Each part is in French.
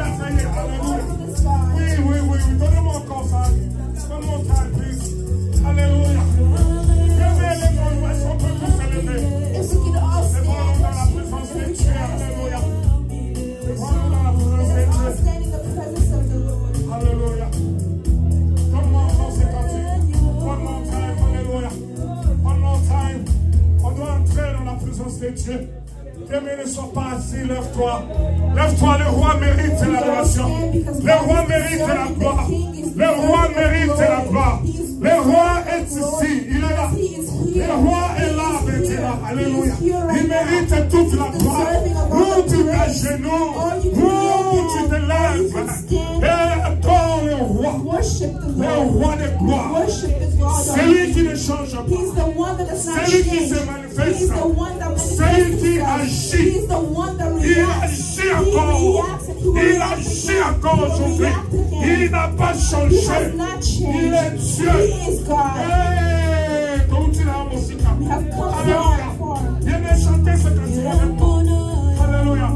merveilleux. Alléluia. Oui. Donnez-moi encore ça. Donne-moi ça, please. Alléluia. Levez les mains. Est-ce qu'on peut tous se lever? Levons-nous dans la présence de Dieu. Alléluia. Levons-nous dans la présence de Dieu. Alléluia. Donne-moi encore ces cantiques. One more time. Alléluia. One more time. On doit entrer dans la présence de Dieu. Bien-aimé, ne sois pas assis, lève-toi. Lève-toi, le roi mérite l'adoration. Le roi mérite la gloire. Le roi mérite la gloire. Le roi est ici, il est là. Le roi est là, maintenant. Alléluia. Il mérite toute la gloire. Où tu t'agenouilles, où tu te lèves, et adore le roi. Le roi de gloire. C'est lui qui ne change pas. C'est lui qui se manifeste. C'est lui qui agit. Il agit encore. Il agit encore aujourd'hui. Il n'a pas changé. Il est Dieu. Hey, continue la musique. Alléluia. Viens chanter cette cantique avec moi. Alléluia.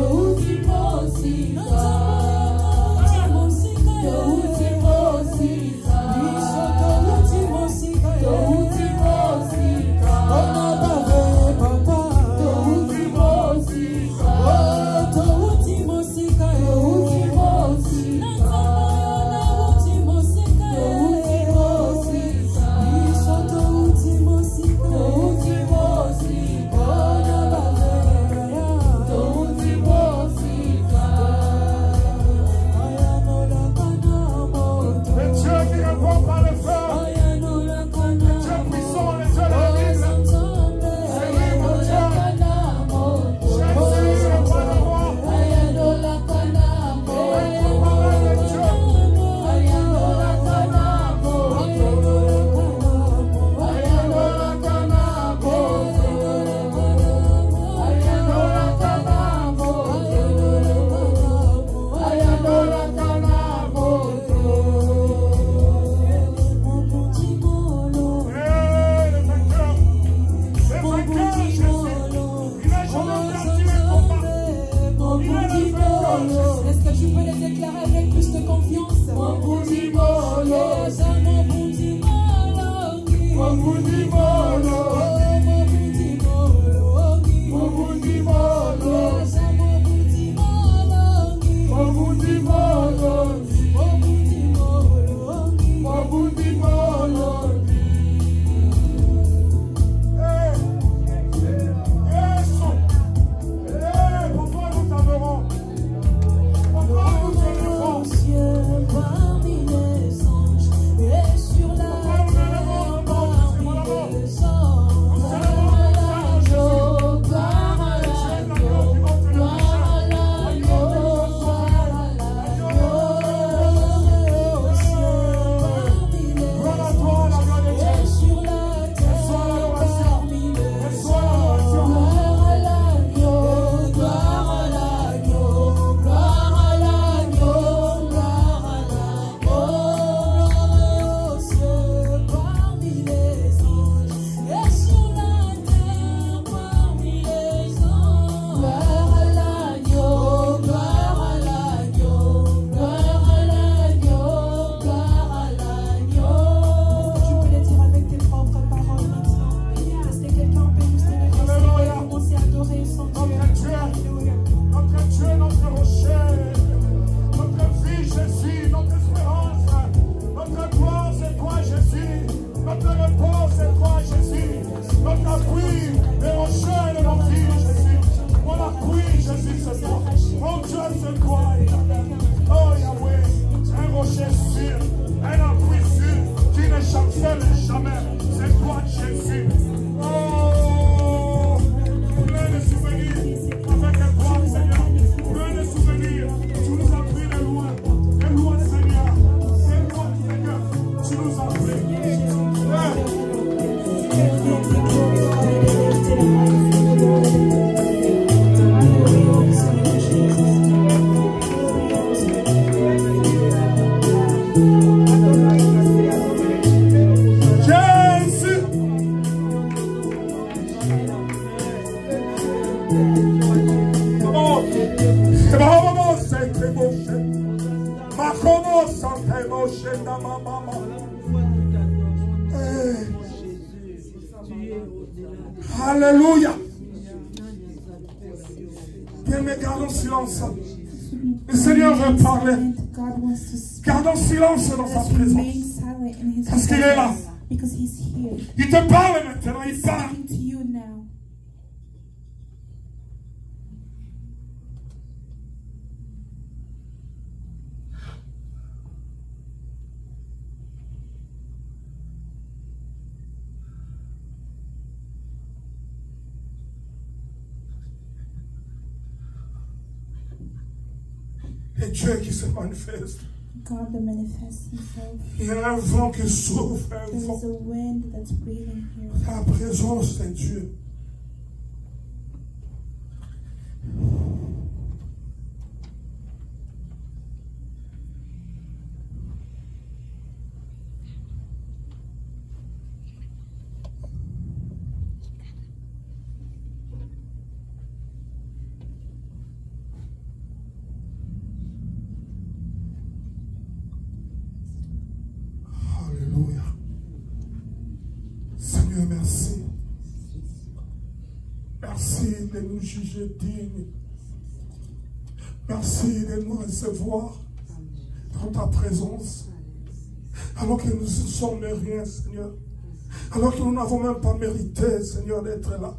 Ultimo Est-ce que tu peux les déclarer avec plus de confiance? Alléluia. Bien-aimés, gardons silence. Le Seigneur veut parler. Gardons silence dans sa présence. Parce qu'il est là. Il te parle maintenant. Il parle. Et Dieu qui se manifeste. God that manifests himself. Il y a un vent qui souffle, un There vent. is a wind that's breathing here. La présence de Dieu. Alléluia. Seigneur, merci. Merci de nous juger dignes. Merci de nous recevoir dans ta présence. Alors que nous ne sommes rien, Seigneur. Alors que nous n'avons même pas mérité, Seigneur, d'être là.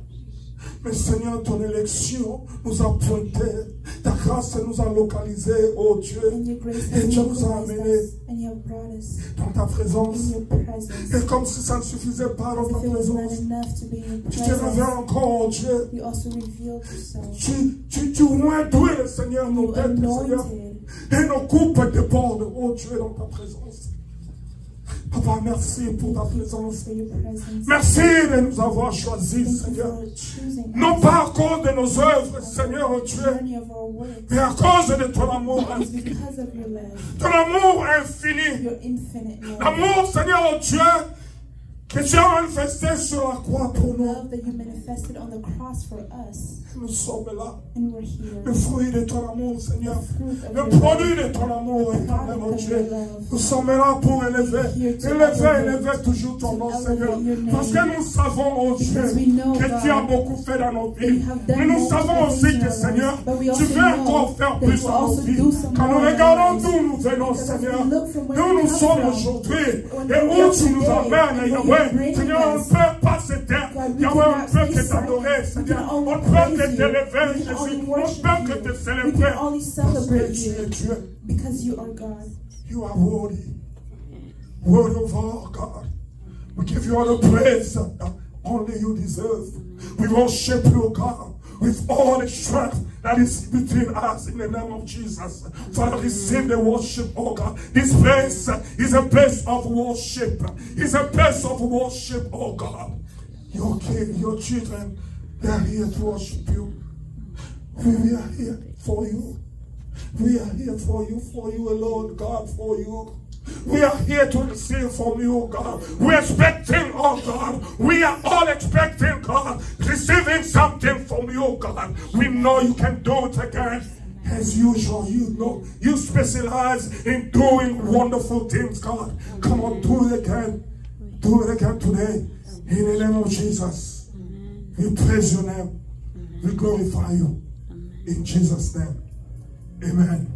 Mais Seigneur, ton élection nous a pointé. Ta grâce nous a localisés, oh Dieu. Et tu nous as amenés dans ta présence. Et comme si ça ne suffisait pas dans ta présence, tu te révèles encore, oh Dieu. Tu oins doué, Seigneur, nos têtes, Seigneur. Et nos coupes débordent, oh Dieu, dans ta présence. Papa, merci pour ta présence. Merci de nous avoir choisis, Seigneur. Non pas à cause de nos œuvres, Seigneur, oh Dieu, mais à cause de ton amour infini. Ton amour infini. L'amour, Seigneur, oh Dieu, que tu as manifesté sur la croix pour nous. Love that you manifested on the cross for us. Nous sommes là. And we're here. Le fruit de ton amour, Seigneur. Fruit of Le your produit love. de ton amour, éternel mon Product of Dieu. your love. Nous sommes là pour élever toujours ton nom, elevate Seigneur. your name. Parce que nous savons, oh Dieu, Because we know, que tu as God, beaucoup fait dans nos that vies. you have done Mais nous multiple savons things aussi in que, our Seigneur, lives. But we tu also veux know encore faire that plus you dans nos also vies. do some Quand nous more in our regardons lives. d'où nous venons, Because as we Seigneur, look from where d'où we nous come sommes from, aujourd'hui, when et we où are tu nous today, emmènes, and where Yahweh. you're bringing Seigneur, on ne us. peut pas se taire. God, we Yahweh, on cannot ne peut stay que silent. t'adorer, We Seigneur. can only On ne peut que praise you. t'élever, We can only Jésus. On ne worship peut que you. te We célébrer. can only Parce que celebrate tu es you. Dieu. Because you are God. You are worthy. Worthy of all, God. We give you all the praise that only you deserve. We worship you, God, with all the strength that is between us in the name of Jesus. Father, receive the worship, oh God. This place is a place of worship. It's a place of worship, oh God. Your king, your children, they are here to worship you. We are here for you. We are here for you alone, God, for you. We are here to receive from you, God. We're expecting, oh God. We are all expecting, God, receiving something from you, God. We know you can do it again. As usual, you know, you specialize in doing wonderful things, God. Come on, do it again. Do it again today. In the name of Jesus. We praise your name. We glorify you. In Jesus' name. Amen.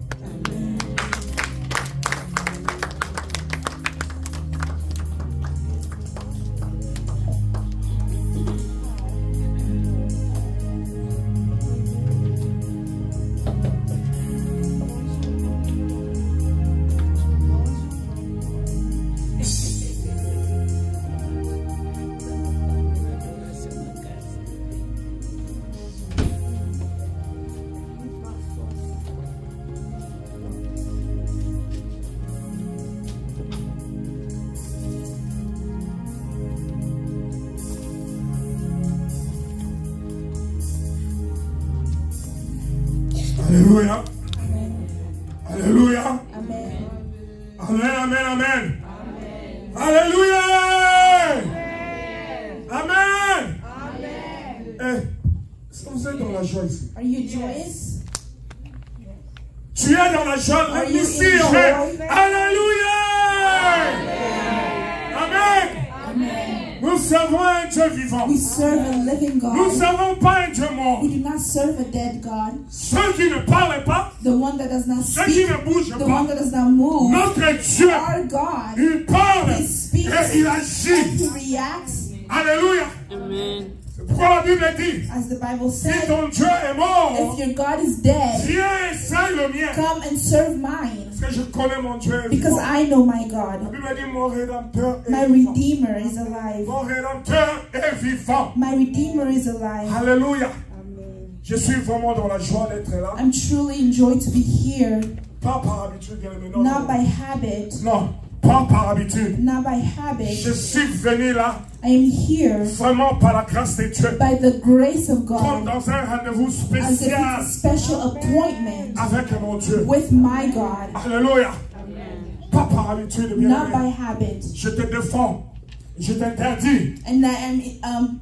Alléluia. Alléluia. Amen. Amen, amen, amen. Alléluia. Amen. Eh, est-ce que vous êtes dans la joie ici? Are you joyous? Tu es dans la joie Are you ici. in Amen. joy? Alléluia. Amen. Amen. Nous servons un Dieu vivant. We serve a living Nous ne God. servons pas un Dieu mort. We do not serve a dead God. Ceux qui ne parlent pas, The one that does not ceux qui speak. ne bougent The one pas. that does not move. Notre Dieu, Our God. il parle He speaks. et il And agit. He reacts. Alléluia. Amen. C'est pourquoi la Bible dit, As the Bible si said, ton Dieu est mort, if your God is dead, viens et serre le mien. come and serve mine. Parce que je connais mon Dieu. Because vivant. I know my La God. Bible dit, mon Rédempteur est My vivant. Redeemer is alive. Mon Rédempteur est vivant. My Redeemer is alive. Alléluia. Je suis vraiment dans la joie d'être là. I'm truly enjoyed to be here. Pas par habitude, bien aimé. Non, Not non. by habit. Non, pas par habitude. Not by Je habit. suis venu là I am here vraiment par la grâce de Dieu. by the grace of Comme God. dans un rendez-vous As if spécial it's a special appointment avec mon Dieu. with my God. Alléluia. Pas par habitude, bien Not by aimé. habit. Je te défends. Je t'interdis And I am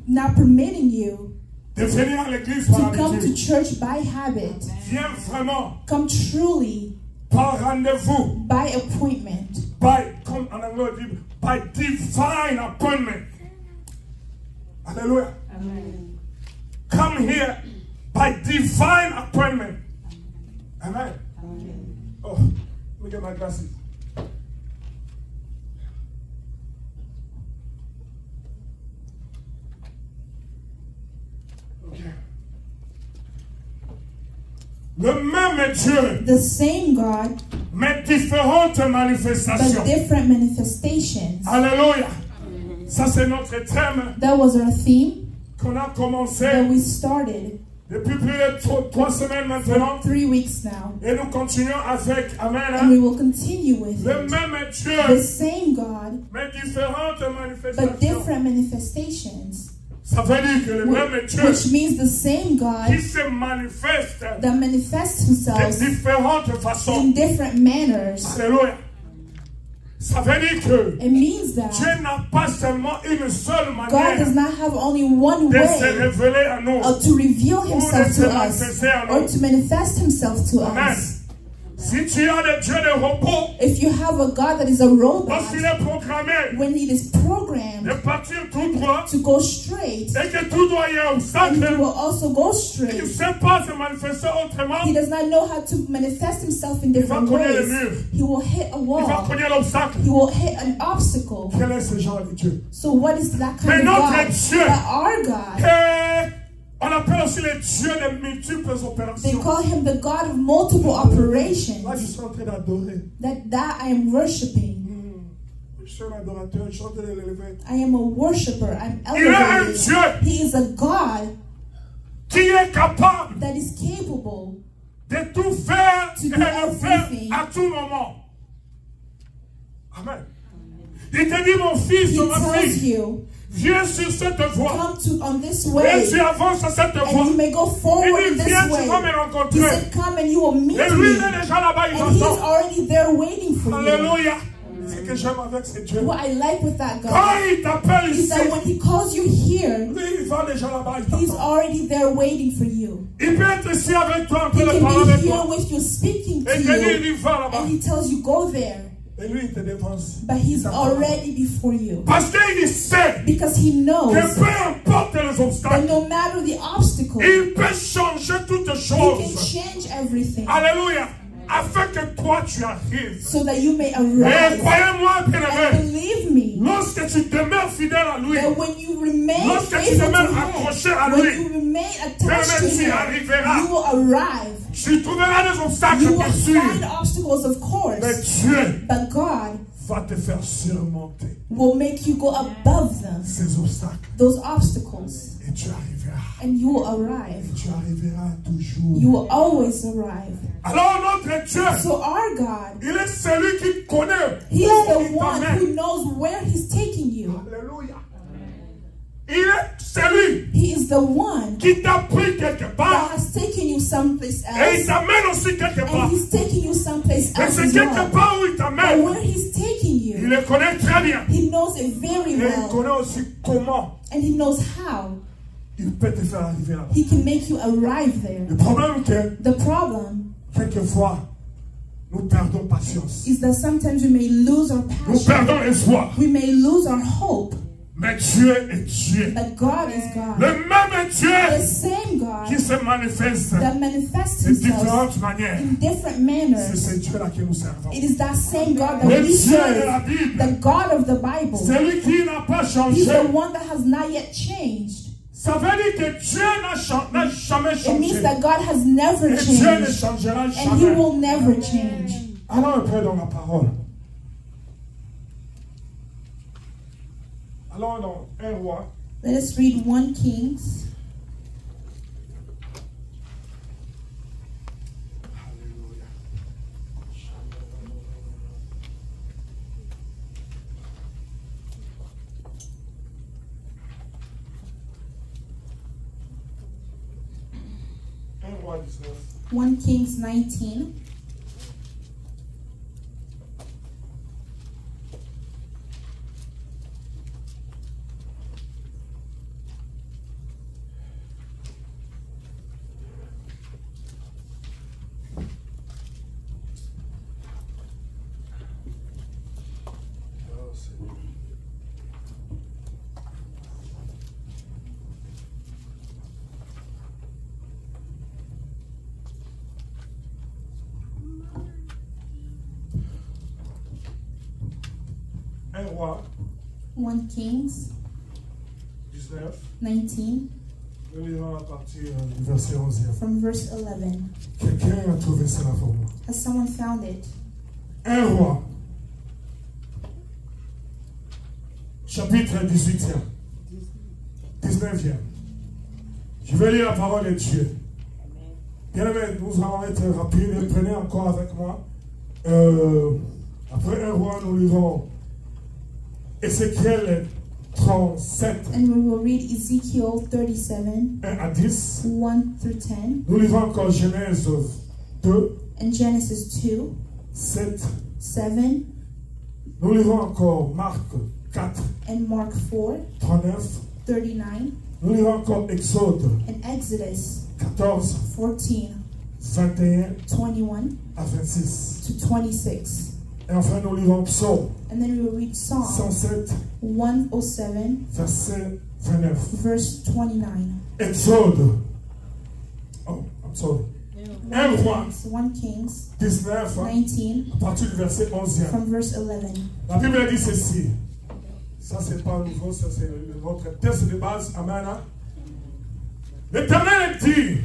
not permitting you de venir à l'église par to come to habitude. church by habit. Viens vraiment Come truly par rendez-vous. by appointment. By, comme en anglais on dit, by divine appointment. Alléluia. Come here by divine appointment. Amen. Oh, let me get my glasses. Okay. Le même Dieu, The same God, mais différentes but manifestations. different manifestations. Alléluia. Ça, c'est notre thème That was our theme qu'on a that commencé we started depuis plus de 3 semaines maintenant. 3 weeks now. Et nous continuons avec, Amen, And we will continue with le it. même The Dieu, same God, mais différentes but manifestations. different manifestations. Ça veut dire que le même Dieu Which means the same qui God se manifeste that manifests de himself différentes façons. in different manners. Alléluia. Ça veut dire que It means that Dieu n'a pas seulement une seule God does manière not have only one de se way révéler à nous. to reveal himself de se to us manifester à or nous. to manifest himself to Amen. us. Si tu as des dieux de repos, If you have a God that is a robot, lorsqu'il est programmé when it is de programmed partir tout droit to go straight, et que tout droit y est and he obstacle, will also go il ne straight, sait pas se manifester autrement, he does not know how to manifest himself in il va different cogner le ways. mur, He will hit a il va wall. cogner l'obstacle. He will hit an obstacle. Quel est ce genre de Dieu? So what is that Mais kind of notre God? Dieu, But our God, que on appelle aussi le Dieu des multiples they opérations. call him the God of multiple operations. Là, je suis en train d'adorer. That I am worshiping. Je suis un adorateur, je suis en train de l'élever. I am a worshiper. I'm Il est un elevated. Dieu He is a God qui est capable that is capable de tout faire To et do de faire everything. à tout moment. Amen. Il te dit, mon fils He ou ma tells fille, you, viens sur cette voie. come to on this Et way, tu avances à cette and voie. you may go forward Il in dit, this viens, tu vas me way. He rencontrer. said, come and you will meet Et lui, il me. est déjà là-bas, il And he's entend. already there waiting for you. Alléluia. Ce que j'aime avec ce Dieu. What I like with that Quand God il t'appelle is ici, that when he calls you here, lui, il va déjà là-bas, il he's t'attend. already there waiting for you. Il peut être ici avec toi, en He train de can parler be avec here toi. with you, speaking to Et il te dit, you, il va là-bas. and he tells you, go there. Et lui, il te dépense. But he's already before you. Parce qu'il sait Because he knows que peu importe les that obstacles, no matter the obstacle, il peut changer toutes he can choses. change everything Alléluia. Afin que toi, tu arrives. so that you may Et arrive. croyez-moi, And bien-aimé, believe me, lorsque tu demeures fidèle à lui, that when you remain lorsque tu faithful demeures to accroché him, à when lui, you remain attached to tu him, arriveras. you will arrive. Tu trouveras des obstacles, You will bien sûr. find obstacles, of Mais course, Dieu but God va te faire surmonter will make you go above them, ces obstacles. those obstacles, Et tu arriveras. and you will arrive. Et tu arriveras toujours. You will always arrive. Alors notre Dieu, So our God, il est celui qui connaît He is où the il one t'amène. who knows where He's taking you. Alléluia. Il est celui He is the one qui t'a pris quelque that part has taken you someplace et il else, t'amène aussi quelque part. and He's taking you someplace Et else c'est as quelque well. part où il But t'amène, where He's taking il you, le connaît très bien. He knows it very Et il well, connaît aussi comment and He knows how il peut te faire arriver là-bas. He can make you arrive there. Le problème est que The problem quelquefois, nous perdons patience. is that sometimes we may lose our Nous passion, perdons espoir. we may lose our hope, Mais Dieu est Dieu. but God is God. Le même The Dieu same God qui se manifeste that manifests de Himself différentes manières. in different C'est manners. ce Dieu-là que nous servons. It is that same God that Le we Dieu de la serve, Bible, the God of the Bible. celui qui n'a pas He's changé. the one that has not yet changed. Ça veut dire que Dieu n'a jamais It means changé. that God has never Et Dieu ne changed, changera and He jamais. will never change. Allons un peu dans la parole. Allons dans 1 roi. Let us read 1 Kings. Alléluia. Un roi 19. 1 Kings 19. Oh, Seigneur. Un roi 1 Kings 19. 19 Nous lisons à partir du verset 11e. from verse 11. Quelqu'un a trouvé cela pour moi. Has someone found it? Un roi. Chapitre 18e. 19e. Je vais lire la parole de Dieu. Bien aimé, nous allons être rapides. Prenez encore avec moi. Après un roi, nous lisons Ézéchiel 37, And we will read Ezekiel 37, 1 à 10. 1 through 10, Nous lisons encore Genèse 2, and Genesis 2, 7 7, Nous lisons encore Marc 4, and Mark 4, 39. 39, Nous lisons encore Exode and Exodus 14, 14, 21 21 à 26. to 26. Et enfin, nous lisons Psaume And then we will read Psalm 107, 107, verset 29. verse 29. Exode. Oh, I'm sorry. 1 Roi 1 Kings 19, 19, à partir du verset 11e. from verse 11. La Bible dit ceci. Ça, c'est pas nouveau, ça, c'est notre texte de base. Amen. Hein? L'Éternel dit,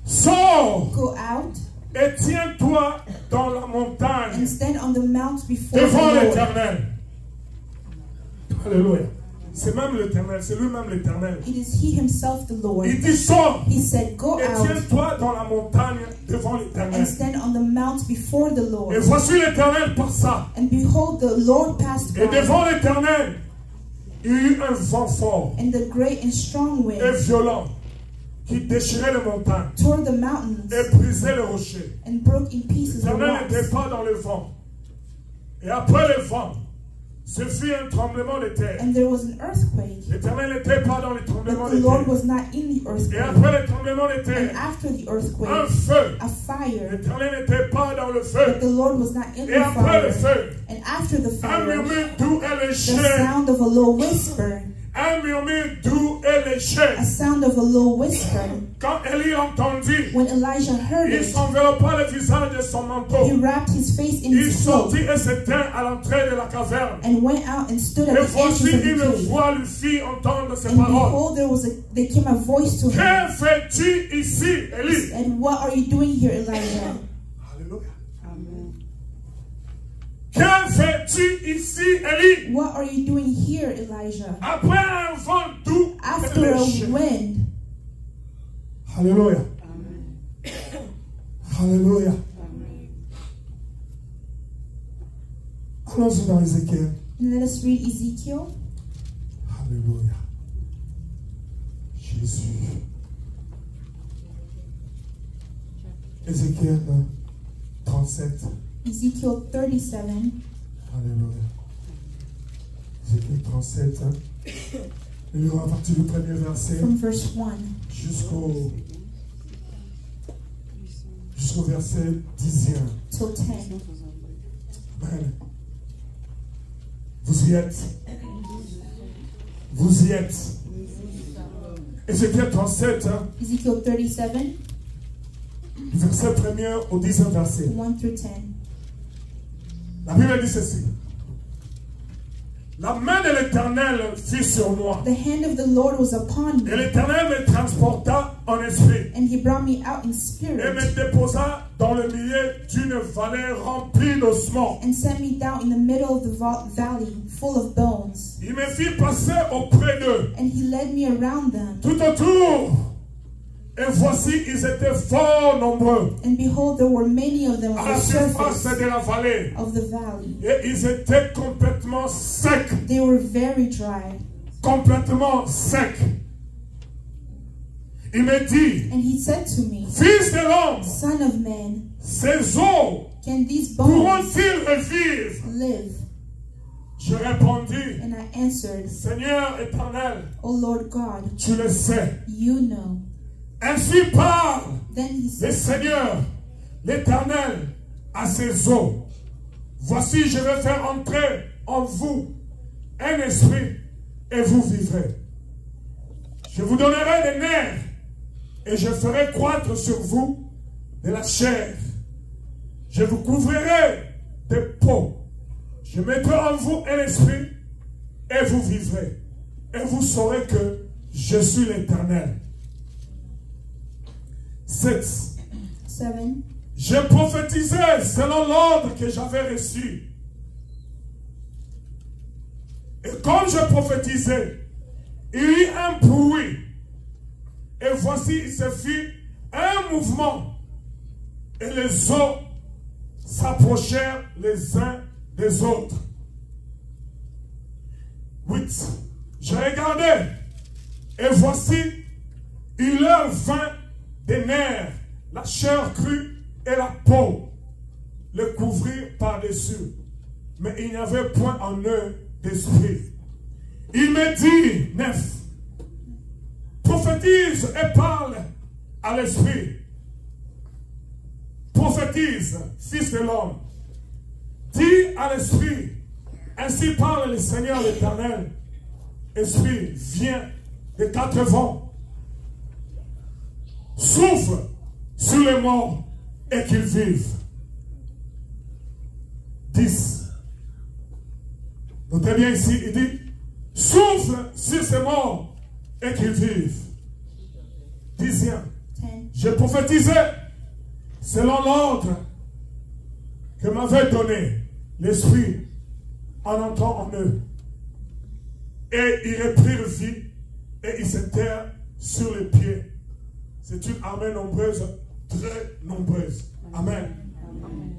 sors Go out et tiens-toi dans la montagne and stand on the mount before the devant Lord. l'Éternel. Alléluia. C'est même l'Éternel, c'est lui-même l'Éternel. It is he himself, the Lord. Il dit, sors He said, go et out tiens-toi dans la montagne devant and l'Éternel. stand on the mount before the Et Lord. voici l'Éternel passa. And behold, the Lord passed Et by, devant l'Éternel, il y eut un vent fort and the great and strong et wind violent qui déchirait les montagnes tore the mountains et brisait les rochers. and broke in pieces the L'Éternel n'était rocks. pas dans le vent. Et après le vent, ce fut un tremblement de terre. And there was an earthquake, L'Éternel n'était pas dans le tremblement but the de Lord terre. was not in the Et earthquake. après le tremblement de And terre, after the un earthquake, feu. a fire, L'Éternel n'était pas dans le but feu. the Lord was not in Et the après le fire. feu, And after the un fire, murmure doux et the léger. sound of a low whisper, Un murmure doux et léger. a sound of a low whisper. Quand Élie entendit, When Elijah heard il it, s'enveloppa le visage de son he manteau. wrapped his face in Il his cloak sortit et s'éteint à l'entrée de la caverne. and went out and stood at Et the entrance voici of the une cave. voix lui fit entendre ces And paroles. behold, there came a voice to him. Que fais-tu ici, Élie? And what are you doing here, Elijah? Alléluia. Que fais-tu ici, Élie? What are you doing here, Elijah? Après un vent doux et After a léger. wind. Alléluia. Alléluia. Allons-y dans Ézéchiel. And let us read Ezekiel. Alléluia. Jésus. Ézéchiel 37. Ezekiel 37. Alléluia. Ézéchiel 37. Nous lirons à partir du premier verset From verse 1 jusqu'au verset 10e. till 10. Amen. Vous y êtes. Vous y êtes. Ézéchiel 37, Ezekiel 37, du verset 1er au 10e verset. 1 through 10. La Bible dit ceci. La main de l'Éternel fut sur moi. The hand of the Lord was upon Et me, l'Éternel me transporta en esprit. and he brought me out in Et spirit, me déposa dans le milieu d'une vallée remplie d'ossements. and set me down in the middle of the valley, full of bones. Il me fit passer auprès d'eux, And he led me around them. tout autour. Et voici, ils étaient fort nombreux And behold, there were many of them à on la the surface surface de la vallée. of the valley. Et ils étaient complètement secs. They were very dry. Complètement secs. Il me dit, And he said to me, fils de l'homme, Son of man, ces os can these bones pourront-ils revivre? live? Je répondis, And I answered, Seigneur éternel, O Lord God, tu le sais. you know. Ainsi parle Then he le said, Seigneur, l'Éternel, à ses os. Voici, je vais faire entrer en vous un esprit et vous vivrez. Je vous donnerai des nerfs et je ferai croître sur vous de la chair. Je vous couvrirai de peau. Je mettrai en vous un esprit et vous vivrez. Et vous saurez que je suis l'Éternel. 7. 7. Je prophétisais selon l'ordre que j'avais reçu. Et comme je prophétisais, il y eut un bruit. Et voici, il se fit un mouvement. Et les os s'approchèrent les uns des autres. 8. Je regardais. Et voici, il leur vint des nerfs, la chair crue et la peau, le couvrir par-dessus. mais il n'y avait point en eux d'esprit. Il me dit, 9, prophétise et parle à l'esprit. Prophétise, fils de l'homme. Dis à l'esprit, ainsi parle le Seigneur l'Éternel. Esprit, viens des 4 vents. Souffle sur les morts et qu'ils vivent. 10. Notez bien ici, il dit, souffle sur ces morts et qu'ils vivent. 10e. Je prophétisais selon l'ordre que m'avait donné l'Esprit en entrant en eux. Et ils reprirent vie et ils s'étèrent sur les pieds. C'est une armée nombreuse, très nombreuse. Amen. Amen.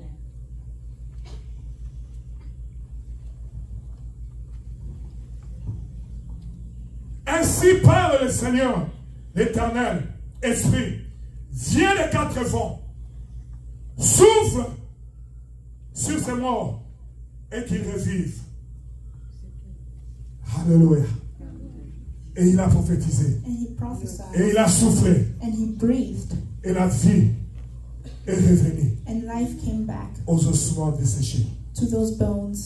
Ainsi parle le Seigneur, l'Éternel, Esprit, viens des 4 vents, souffle sur ces morts et qu'ils revivent. Alléluia. Et il a prophétisé. Et il a soufflé. Et la vie est revenue aux ossements desséchés. To those bones.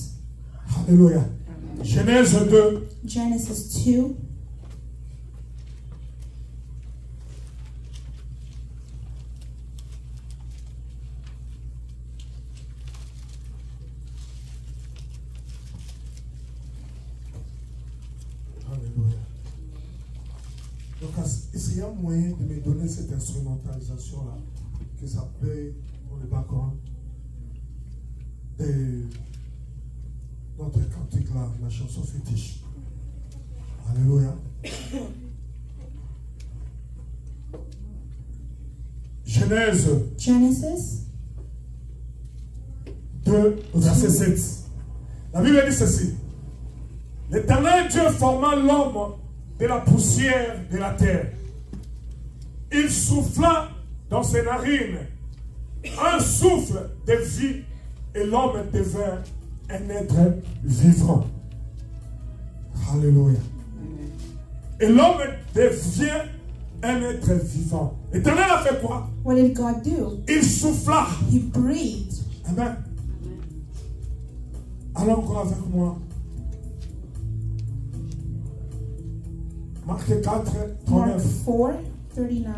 Alléluia. Genèse 2. Genesis 2. Donc, il y a moyen de me donner cette instrumentalisation-là, que ça paye pour le background de notre cantique-là, la chanson fétiche. Alléluia. Genesis 2, verset 7. La Bible dit ceci. L'Éternel Dieu forma l'homme de la poussière de la terre. Il souffla dans ses narines un souffle de vie et l'homme devint un être vivant. Alléluia. Et l'homme devient un être vivant. L'Éternel a fait quoi? What did God do? Il souffla. He breathed. Amen. Allons encore avec moi. Marc 4, 39. Mark 4, 39.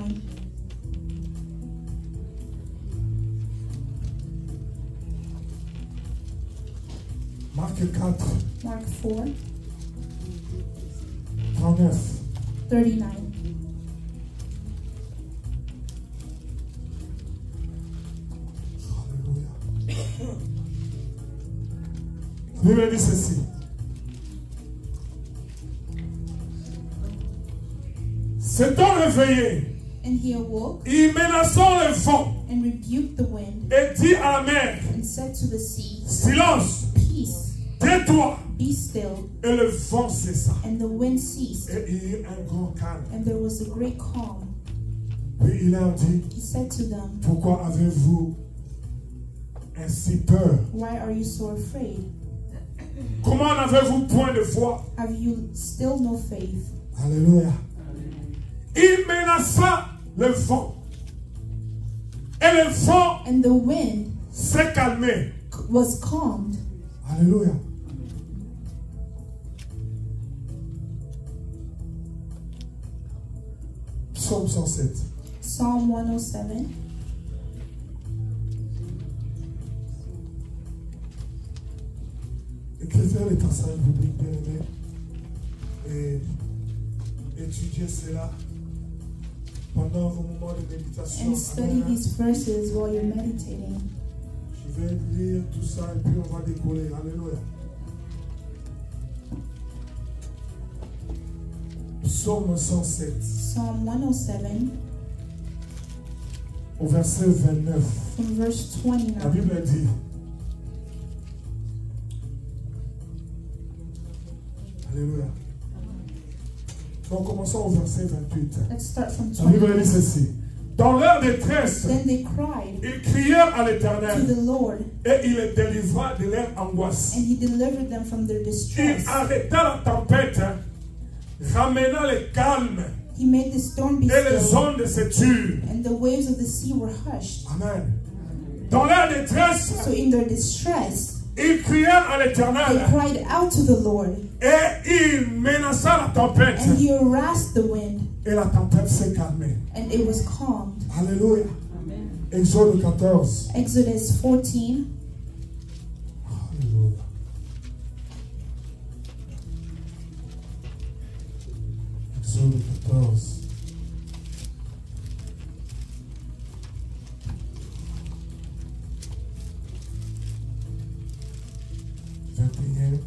Marc 4. Mark 4. 39. 39. Alléluia. La Bible dit ceci. S'étant réveillé, and he awoke, il menaçant le vent, and rebuked the wind, et dit à la mer, and said to the sea, silence, peace, tais-toi. be still. Et le vent cessa. And the wind ceased, Et il y eut un grand calme. and there was a great calm. Puis il leur dit, He said to them, pourquoi avez-vous ainsi peur? why are you so afraid? Comment n'avez-vous point de foi? Have you still no faith? Alléluia. Il menaça le vent. Et le vent And the wind s'est calmé. was calmed. Alléluia. Psaume 107. Psalm 107. Écrivez les passages bibliques bien aimés et étudiez cela pendant vos moments de méditation. And study these verses while you're meditating. Je vais lire tout ça et puis on va décoller. Alléluia. Psaume 107. Psalm 107, Au verset 29. from verse La 29. Bible dit. Alléluia. Donc commençons au verset 28. Let's start from La Bible dit 28. ceci. Dans leur détresse, Then they cried ils crièrent à to l'Éternel the Lord, et il les délivra de leur angoisse. and he delivered them from their Il distress. arrêta la tempête, ramena le calme He made the storm be et les still, ondes se turent. and the waves of the sea were hushed. Amen. Dans leur détresse, So in their distress, ils crièrent à they l'Éternel cried out to the Lord, et il menaça la tempête. and he harassed the wind, Et la tempête s'est calmée. and it was calmed. Alléluia. Exode 14. Exodus 14, Alléluia. Exode 14. Vingt-et-un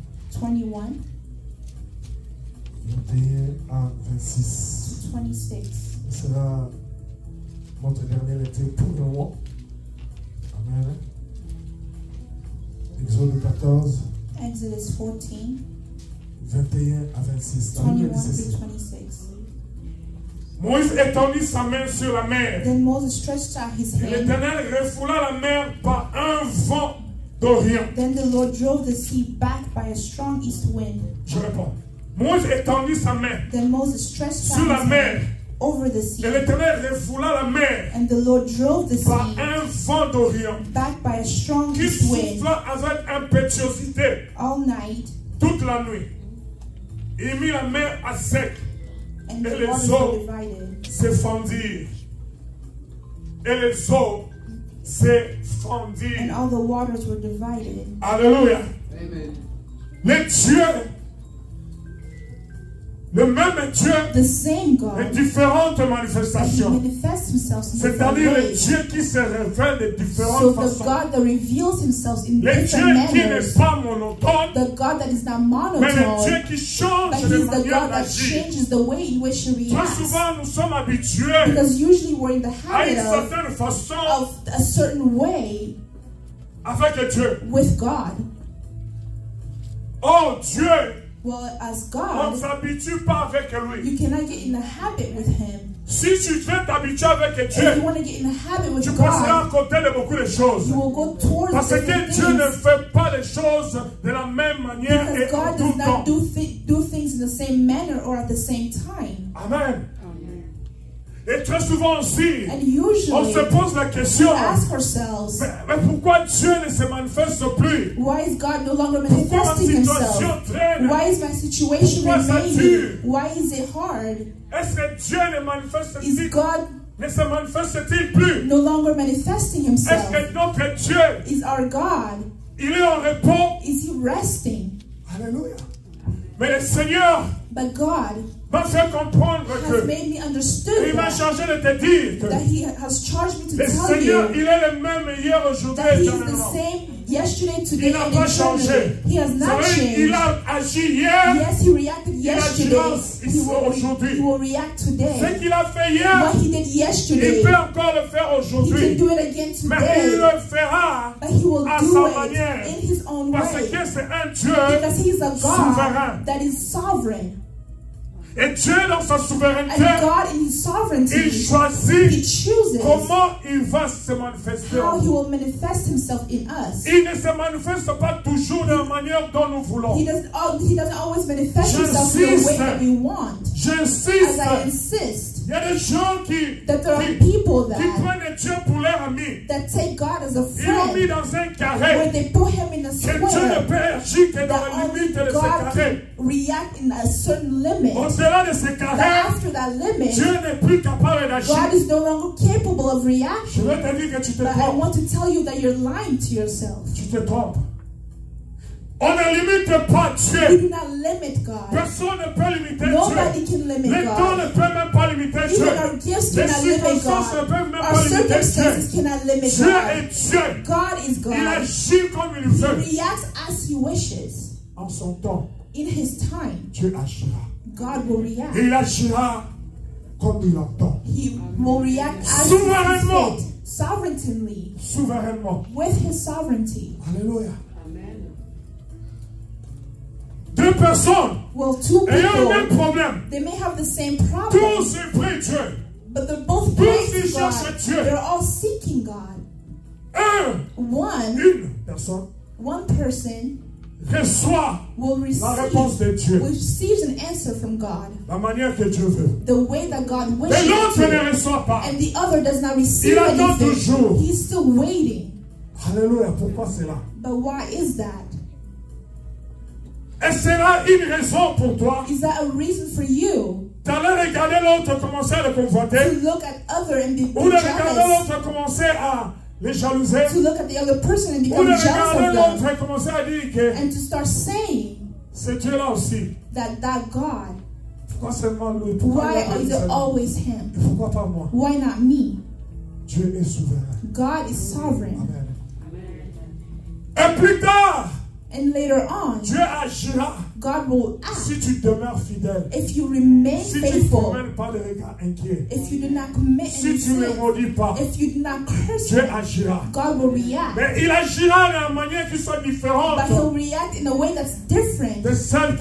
21 à 26. to 26. Ce sera notre dernière lecture pour le mois. Amen. Exode 14, Exodus 14, 21 à 26. La Bible 21 dit ceci. through 26. Moïse étendit sa main sur la mer. Then Moses stretched out his Et hand. l'Éternel refoula la mer par un vent d'Orient. Then the Lord drove the sea back by a strong east wind. Je réponds. Moïse étendit sa main Then Moses stretched out sur la his mer. hand over the sea. Et l'Éternel refoula la mer And the Lord drove the par sea un vent d'Orient back by a strong qui east wind souffla avec impétuosité all night, toute la nuit. Il mit la mer à sec. and Et the les waters eaux were divided. se fendirent. Et les eaux se fendirent. And all the waters were divided. Alléluia. Amen. Le Dieu, le même Dieu, The same de God, différentes but he manifestations. manifests himself in different C'est-à-dire le ways. Dieu qui se révèle de So différentes the façons. God that reveals himself in Le Dieu different qui n'est manners, pas monotone, the God that is not mais le Dieu monotone, qui but change he's de the manière God that d'agir. changes the way in which he Très reacts. souvent, nous sommes habitués Because usually we're in the à habit une certaine façon of a certain way avec Dieu. with God. Oh Dieu, Well, as on ne God, s'habitue pas avec lui. you cannot get in the habit with him. Si tu veux t'habituer avec If you Dieu, want to get in the habit with tu passeras à God, côté de beaucoup de choses. you will go towards Parce que different Dieu ne things. fait pas les choses de la même manière et Because en God tout does temps. not do things in the same manner or at the same time. Amen. Et très souvent aussi, And on se usually, pose la we question, ask ourselves, mais pourquoi Dieu ne se manifeste plus? why is God no longer Pourquoi ma manifesting situation himself? traîne? Why is my situation Pourquoi ça remaining? dure? Why is it hard? Est-ce que Dieu ne manifeste-t-il Is God ne se manifeste-t-il plus? no longer manifesting Est-ce himself? que notre Dieu, Is our God, il est en repos? is he resting? Alléluia. Mais le Seigneur But God m'a fait comprendre has que made me il understood m'a chargé de te dire que that he has charged me to le tell Seigneur, you il est le même hier, aujourd'hui that et he is the éternellement. same yesterday, Il today, n'a and pas changé. eternally. He has Vous not savez, il changed. a agi hier. Yes, he reacted yesterday. agit aujourd'hui. He will react Ce today. qu'il a fait hier, What he did il yesterday, peut encore le faire he can aujourd'hui. do it again Mais il today. le fera But he will à do sa it manière. in his own Parce way. que c'est un Dieu. Because he is a souverain. God that is sovereign. Et Dieu, dans sa And souveraineté, God in his il sovereignty, he choisit chooses comment il va se manifester. how he will manifest himself in us. Il ne se manifeste pas toujours de la manière dont nous voulons. He doesn't always manifest himself in the way that we want. As I J'insiste. insist Il y a des gens qui that there are people prennent Dieu pour leur ami. that take God as a Ils l'ont mis friend, dans un where carré. they put him in a Que Dieu ne square, peut agir que dans that la only limite de ce God carré. can react in a certain limit. Au-delà de ce But carré, after that limit, Dieu n'est plus capable d'agir. God is no longer capable of Je reaction. vais te dire que tu te But I trompes. want to tell you that you're lying to yourself. Tu te trompes. On ne limite pas We Dieu. do not limit God. Personne ne peut limiter Nobody Dieu. can limit Les dons ne God. peuvent même pas limiter Dieu. Even our gifts Les cannot limit circonstances ne God. peuvent même Our pas limiter circumstances Dieu. cannot limit Dieu est God. Dieu. God is Il God. agit comme il He veut. reacts as he wishes. En son temps, In his time, Dieu agira. God will react. Et il agira comme il entend. He will react as he Souverainement. sees fit, sovereignly, Souverainement. with his sovereignty. Alléluia. Amen. Deux personnes Well, two ayant le même people, problème. they may have the same Tous problem. se prient Dieu. But they're both Tous praising ils cherchent God. Dieu. They're all seeking God. Une personne One person reçoit will la réponse de Dieu. receives an answer from God, La manière que Dieu veut. the way that God Et wishes l'autre it ne to, reçoit pas. and the other does not receive Il attend toujours. anything. He's still waiting. Alléluia. Pourquoi cela? But why is that? Est-ce là une raison pour toi Is that a reason for you d'aller regarder l'autre commencer à le convoiter? to look at other and be Ou de regarder jealous? l'autre commencer à les jalouser? To look at the other person and Ou become de jealous regarder of them? l'autre et commencer à dire que And to start saying c'est Dieu là aussi. that God, Pourquoi seulement lui? Pourquoi why il a is dit it seulement? always him? Et pourquoi pas moi? Why not me? Dieu est souverain. God is sovereign. Amen. Et plus tard, And later on, Dieu agira God will act si tu demeures fidèle. if you remain Si tu ne faithful, promènes pas de regard inquiet. if you do not commit Si any tu ne sin, maudis pas, if you do not curse Dieu him, agira. God will react. Mais il agira d'une manière qui soit différente But he'll react in a way that's different de celle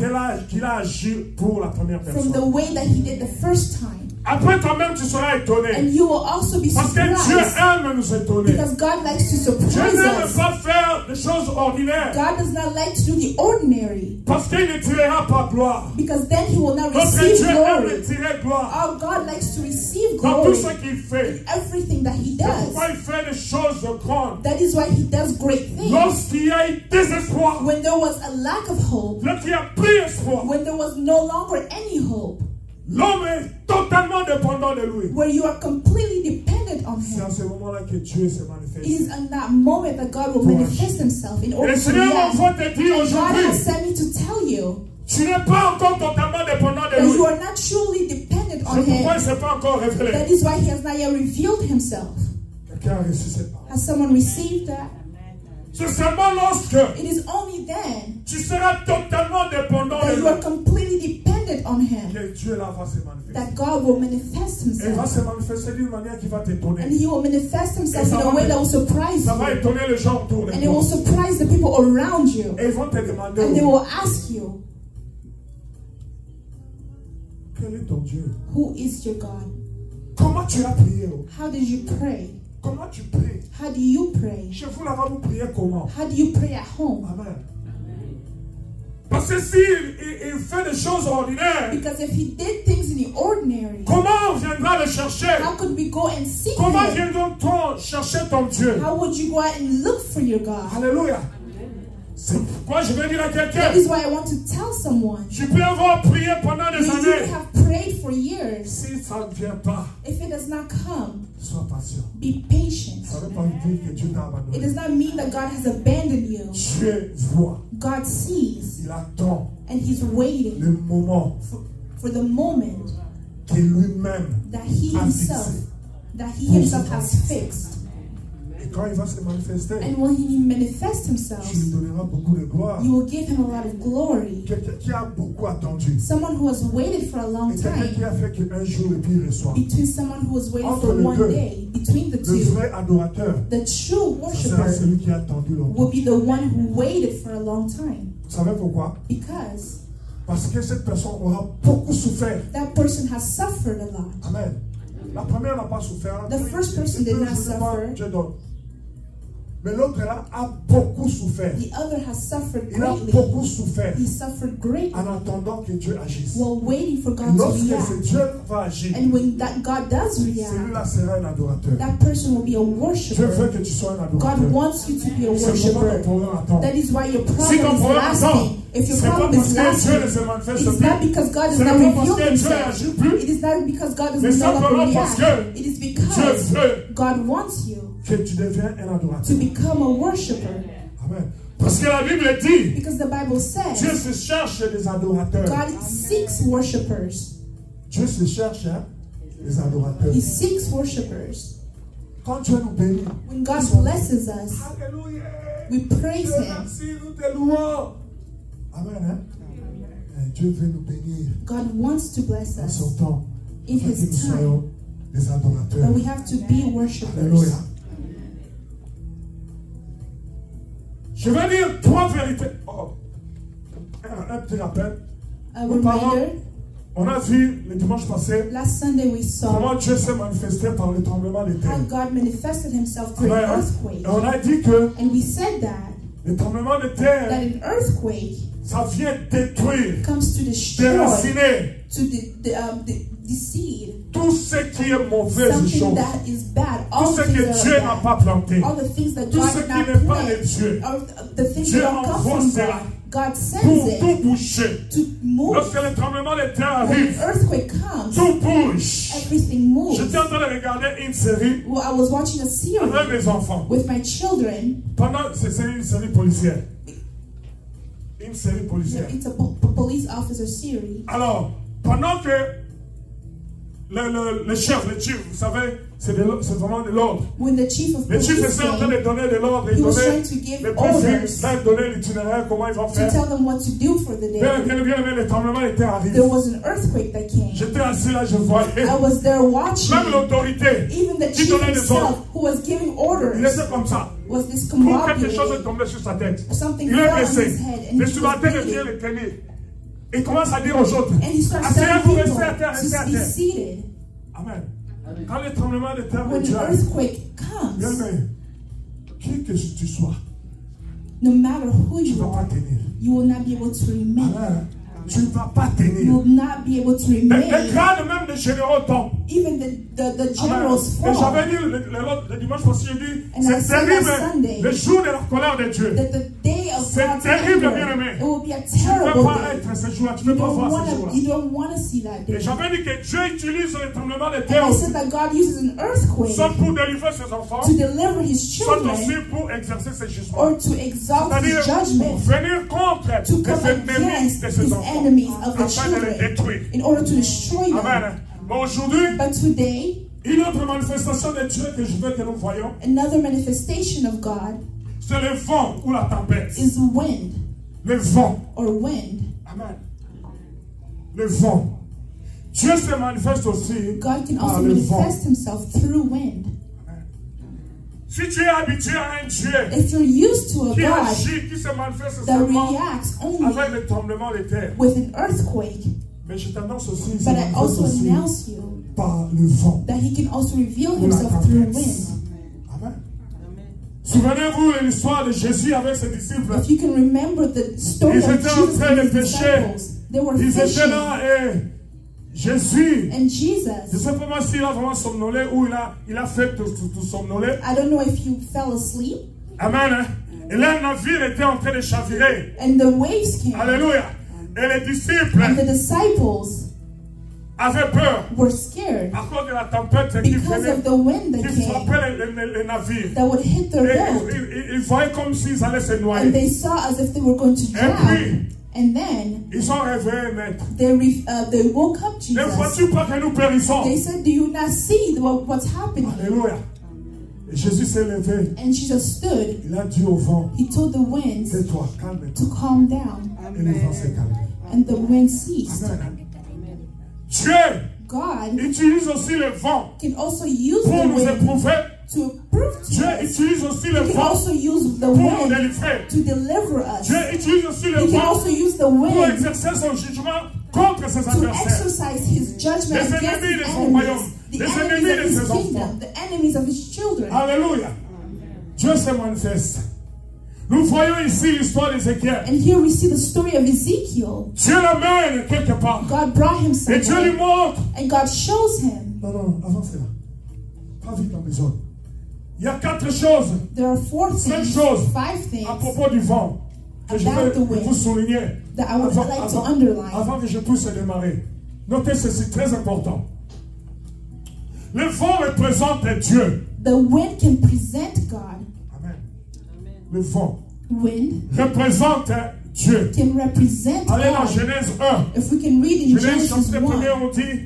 qu'il a agi pour la première from the personne. way that he did the first time. Après toi-même, tu seras étonné. And you will also be Parce que Dieu surprised aime nous étonner. because God likes to Dieu surprise n'aime us. pas faire des choses ordinaires. God does not like to do the ordinary Parce qu'il ne tirera pas gloire. because then he will not Notre receive Dieu aime glory. tirer gloire Our God likes to receive dans tout glory ce qu'il fait. in everything that he C'est does. pourquoi il fait des choses grandes. That is why he does great things. Lorsqu'il y a eu désespoir, When there was a lack of hope, lorsqu'il y a plus espoir, when there was no longer any hope, l'homme est totalement dépendant de lui. where you are completely dependent on C'est him, à ce moment-là que Dieu se it manifeste. is in that moment that God will manifest himself in Et order le to Seigneur react. m'envoie te dire And God aujourd'hui, has sent me to tell you tu n'es pas encore totalement dépendant de that lui. you are not truly dependent on C'est pourquoi il him. ne s'est pas encore révélé. That is why he has not yet revealed himself. Quelqu'un a reçu cette parole. Has someone received that? C'est seulement lorsque It is only then tu seras totalement dépendant de that lui you are completely dependent on him que Dieu là va se manifester. that God will manifest Et il va himself. se manifester d'une manière qui va And t'étonner. he will manifest himself in a way that will surprise Ça va you. étonner les gens autour de And it will toi. surprise the people around you. Et ils vont te demander, And they will ask you, quel est ton Dieu? who is your God? Comment tu as prié? How did you pray? Comment tu pries? How do you pray? Chez vous là-bas, vous priez comment? How do you pray at home? Amen. Parce que s'il il fait des choses ordinaires, Because if he did things in the ordinary, comment on viendra le chercher? how could we go and seek Comment him? viendra-t-on chercher ton Dieu? How would you go out and look for your God? Alléluia. C'est pourquoi je vais dire à quelqu'un, That is why I want to tell someone. tu peux avoir prié pendant des You années. have prayed for years. Si ça ne vient pas, If it does not come, sois patient. be patient. Ça ne veut pas dire que Dieu t'a It abandonné. does not mean that God has abandoned you. Dieu voit, God sees il attend and he's waiting le moment for the moment que lui-même that he a himself has fixed. Et quand il va se manifester, And when he manifests himself, tu lui donneras beaucoup de gloire. you will give him a lot of glory. Quelqu'un qui a beaucoup attendu. Someone who has waited for a long Et quelqu'un qui time, a fait qu'un jour et puis il reçoit. between someone who has waited Entre for les one deux, day, between the Le two, vrai adorateur, the true ce sera worshiper celui qui a attendu will longtemps. be the one who waited for a long time. Vous savez pourquoi? Because Parce que cette personne aura beaucoup souffert. that person has suffered a lot. Amen. La première n'a pas souffert. The first person did not suffer. Dieu donne. Mais l'autre là a beaucoup souffert. The other has suffered Il a greatly. beaucoup souffert He suffered greatly en attendant que Dieu agisse. while waiting for Et God to lorsque react. ce Dieu va agir, And when that God does react, celui-là sera un adorateur. that person will be a Dieu veut worshiper. que tu sois un God adorateur. wants you to be a C'est pourquoi ton worshiper. problème attend. That is why your Si problem ton is problème attend, lasting. If your c'est pas problem parce is que Dieu ne se lasting, manifeste it's plus. not because God does Ce not n'est pas parce reveal que Dieu himself. agit plus. It is not because God does Mais no longer simplement parce react. que It is Dieu because veut God wants you que tu deviens un adorateur. to become a worshiper. Amen. Parce que la Bible dit, Because the Bible Dieu says se cherche des adorateurs. God seeks worshippers. Dieu se cherche des adorateurs. He seeks worshippers. Quand Dieu nous bénit, When God blesses us, Alléluia. we praise Dieu Him. merci, nous te louons. Amen. Hein? Et Dieu veut nous bénir God wants to bless en son us temps. in Afin que nous His time. soyons des adorateurs. But we have to be worshippers. Alléluia. Je vais dire trois vérités. Oh. Un petit rappel. A Nous parlons reminder, On a vu le dimanche passé Last Sunday we saw comment Dieu s'est manifesté par le tremblement de how terre. God manifested himself through an earthquake. Et on a dit que And we said that le tremblement de terre, an earthquake ça vient détruire, comes to destroy, déraciner to seed, tout ce qui est mauvaise something chose. that is bad, all Tout ce the things que that Dieu are n'a bad, pas planté. all the things that Tout God ce did qui not n'est pas de plant, Dieu. or the things Dieu that don't come envoie from cela God. God sends pour it tout boucher. to move. Lorsque le tremblement de terre When an arrive, earthquake comes, tout bouge. everything moves. J'étais en train de regarder une série Well, I was watching a series avec mes enfants. with my children. C'est une série policière. Une série policière. It's a police officer series. Alors, pendant que le chef, le chief, vous savez, c'est vraiment de l'ordre. When the chief of Le police chief était en train came de donner de l'ordre, il he was donnait trying to give les orders briefings, là, il donnait l'itinéraire, comment ils vont to faire. tell them what to do for the day. Bien aimé, le tremblement de terre arrive. There was an earthquake that came. J'étais assis là, je voyais. I was there watching. Même l'autorité Even the qui chief donnait des ordres, himself, who was giving il orders, était comme ça. was this Pour quelque chose combobulated. est tombé sur sa tête. Something Il fell est on blessé. his head and Les he was subalternes bleeding. viennent le tenir. Il commence à dire aux autres, And he starts asseyez-vous, telling people restez à terre, restez à to be terre. seated. Amen. Quand le tremblement de terre When de Dieu an arrive, earthquake bien comes, aimé, qui que tu sois, no matter who tu ne you vas pas are, tenir. you will not be able to remain. Amen. Tu ne vas pas tenir. You will not be able to Les remain. grades même des généraux tombent. Even the generals Et fall. j'avais dit le dimanche passé, j'ai dit, And I c'est said terrible, last Sunday le jour de la colère de Dieu. That the day of C'est God's terrible, anger, bien-aimé. it will be a Tu ne peux terrible pas day. être ce jour-là, tu ne peux pas voir ce jour-là. You don't want to see that Et day. j'avais dit que Dieu utilise le tremblement de And terre I said that God uses an earthquake soit pour délivrer ses enfants, to deliver his soit aussi children pour exercer ses jugements. or to exalt his C'est-à-dire pour judgment, venir contre to les come ennemis against de ses his enfants, enemies of the afin de les children détruire. in order to destroy them. Amen. Mais aujourd'hui, But today, une autre manifestation de Dieu que je veux que nous voyons, another manifestation of God c'est le vent ou la tempête. is wind Le vent. or wind. Amen. Le vent. Dieu se manifeste aussi God can par also le vent. manifest himself through wind. Si tu es habitué à un Dieu If you're used to a qui God agit, qui se manifeste that seulement reacts only avec le tremblement de terre, with an earthquake, mais je t'annonce aussi, il se but I manifeste also aussi announce you par le vent that he can also reveal ou la himself through tempête. wind. Amen. Souvenez-vous de l'histoire de Jésus avec ses disciples. If you can remember the story Ils of étaient en Jesus train de and his pêcher. disciples, they were Ils étaient fishing, là et Jésus, and je ne Jesus, sais pas s'il a vraiment somnolé ou il a fait tout somnoler. I don't know if you fell asleep, Amen. Hein? Et là, le navire était en train de chavirer. and the waves came, Alléluia. Et les disciples and the disciples avaient peur were scared à cause de la tempête qui because venait, of the wind that qui came frappait les navires. that would hit their Et boat, ils voyaient comme s'ils allaient se and noyer. they saw as if they were going to Et drown, puis, and then ils ont réveillé maître. they woke up Ne Jesus. vois-tu pas que nous périssons? They said, "Do you not see what's happening?" Alléluia. Et Jésus s'est levé. And Jesus stood. Il a dit au vent, He told the winds tais-toi, calme-toi. to calm down, Et le vent s'est calmé. and the wind ceased. Amen. Dieu God utilise aussi le vent can also use pour the nous wind éprouver. to prove to Dieu us. utilise aussi le He can vent also use the pour nous wind délivrer. to deliver us. Dieu utilise aussi le He can vent also use the pour wind exercer son jugement contre ses to adversaires. exercise his judgment Les against ennemis de his son royaume, enemies, the les enemies ennemis of de his ses enfants. kingdom, the enemies of his children. Alléluia. Dieu se manifeste. Nous voyons ici l'histoire d'Ézéchiel. And here we see the story of Ezekiel. Dieu l'amène quelque part. God brought him Et Dieu lui somewhere, montre. and God shows him. Non, avancez là. Pas vite dans mes ordres. Il y a 4 choses, There are 4 5 things, choses 5 things à propos du vent que je About vais the wind vous souligner that I would like to underline. avant que je puisse démarrer. Notez ceci, très important. Le vent représente Dieu. The wind can present God. Amen. Le vent Wind représente Dieu. can represent Allez dans God. Genèse 1. If we can read in Genèse Genesis chapitre 1er, 1, on dit,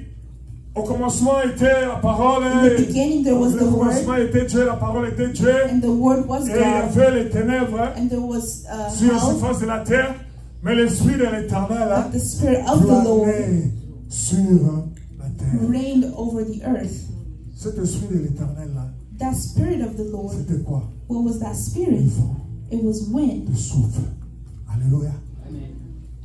au commencement était la parole. in the beginning there was Le the commencement Word, était Dieu, la parole était Dieu. and the Word was Et il y God, avait les ténèbres and there was sur la hell, surface de la terre. Mais l'esprit de l'Éternel but the Spirit of the Lord planait sur la terre. reigned over the earth. Cet esprit de l'Éternel là, That Spirit of the Lord, c'était quoi? what was that Le Spirit? vent, It was wind, le souffle. Alléluia.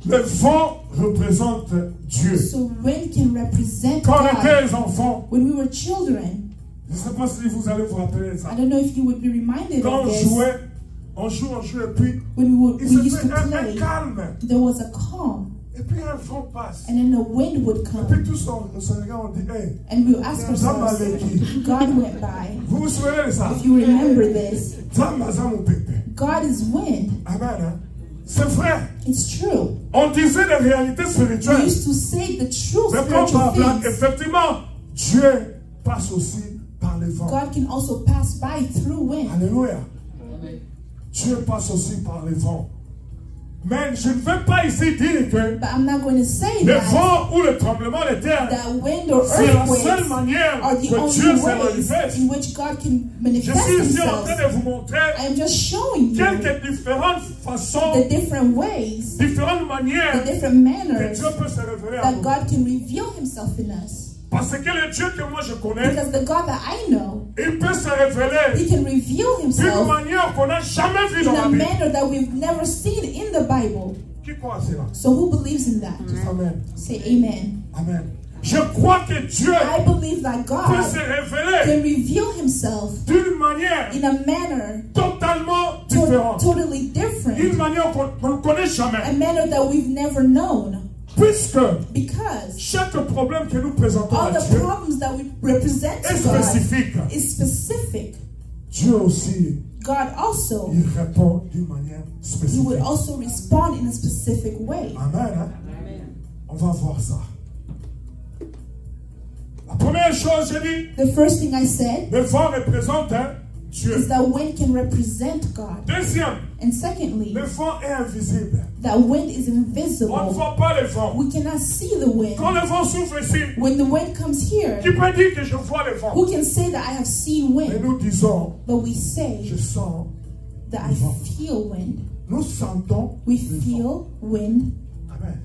Le vent représente Dieu. So wind can represent Quand on était God. des enfants, When we were children, je ne sais pas si vous allez vous rappeler de ça. I don't know if you would be reminded Quand of on this. jouait, on joue, et puis When we il used se to fait un play, calme. there was a calm, Et puis un vent passe. and then the wind would Et come, puis tous on se regarde, on dit, hey, and we would ask Zam ourselves, avec qui? God went by. Vous vous souvenez de ça? If you remember this, Zam au pépé. God is wind. Amen. Hein? C'est vrai. It's true. On disait les réalités We spirituelles. used to say the true Mais comme spiritual par là, things. effectivement, Dieu passe aussi par les vents. God can also pass by through wind. Alléluia. Dieu passe aussi par les vents. Mais je ne veux pas ici dire que But I'm not going to say le that vent ou le tremblement de terre, that wind or c'est la seule earthquakes manière are the que Dieu only se ways manifeste. in which God can Je manifest suis ici en himself. train de vous montrer I am just showing you quelques différentes façons, the different ways, différentes the manières different que manners Dieu peut se révéler à that nous. God can reveal himself in us. Parce que le Dieu que moi je connais, Because the God that I know, il peut se révéler he can reveal d'une himself manière qu'on n'a jamais vue in dans la a Bible. manner that we've never seen in the Bible. Qui croit à cela? So who believes in that? Amen. Say amen. Amen. Je crois que Dieu I believe that peut God se révéler can reveal himself d'une manière in a manner totalement différente. totally Une different. manière qu'on ne connaît A jamais. manner that we've never known. Puisque Because chaque problème que nous présentons all à the Dieu problems that we represent est to God spécifique. is specific. Dieu aussi, God also, il répond d'une manière he spécifique. would also respond in a specific way. Amen. Hein? On va voir ça. La première chose, j'ai dit, The first thing I said le vent représente Dieu. is that wind can represent God. Deuxième, And secondly, le vent est invisible. that wind is On ne invisible. voit pas le vent. We cannot see the wind. Quand le vent souffle ici, When the wind comes here, qui peut dire que je vois le vent? who can say that I have seen Et wind? nous disons, But we say je sens. that I feel wind. Nous sentons We le vent. feel wind. Amen.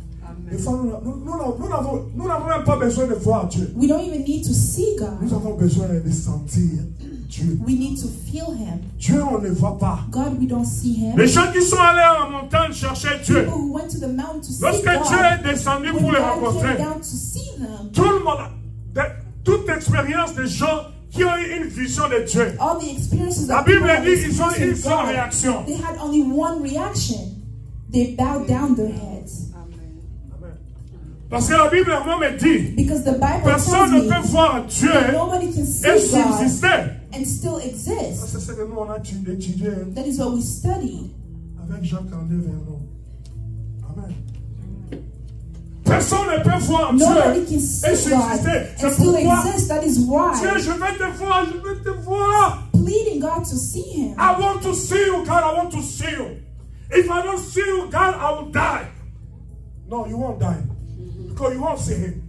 Des fois, nous n'avons même pas besoin de voir Dieu. We don't even need to see Nous God. avons besoin de sentir Dieu. We need to feel him. Dieu, on ne voit pas. God, we don't see him. Les gens qui sont allés à la montagne chercher Dieu, People who went to the mountain to see lorsque Dieu God, est descendu when pour les God came rencontrer, down to see them, tout le monde, toute expérience des gens qui ont eu une vision de Dieu, all the experiences la of Bible people dit qu'ils ont experienced une with seule God, réaction. they had only one reaction. They bowed down their heads. Parce que la Bible même dit, Because the Bible personne tells ne me peut voir Dieu that nobody can see et God subsister. and still exist. C'est ce que nous on a étudié That is what we studied. avec Jacques-André Vernon. Amen. Personne ne peut voir Nobody Dieu can et see God subsister. and C'est still pourquoi exist. That is Dieu, why je vais te voir, je vais te voir. pleading God to see him. I want to see you, God, I want to see you. If I don't see you, God, I will die. No, you won't die. Because you won't see him.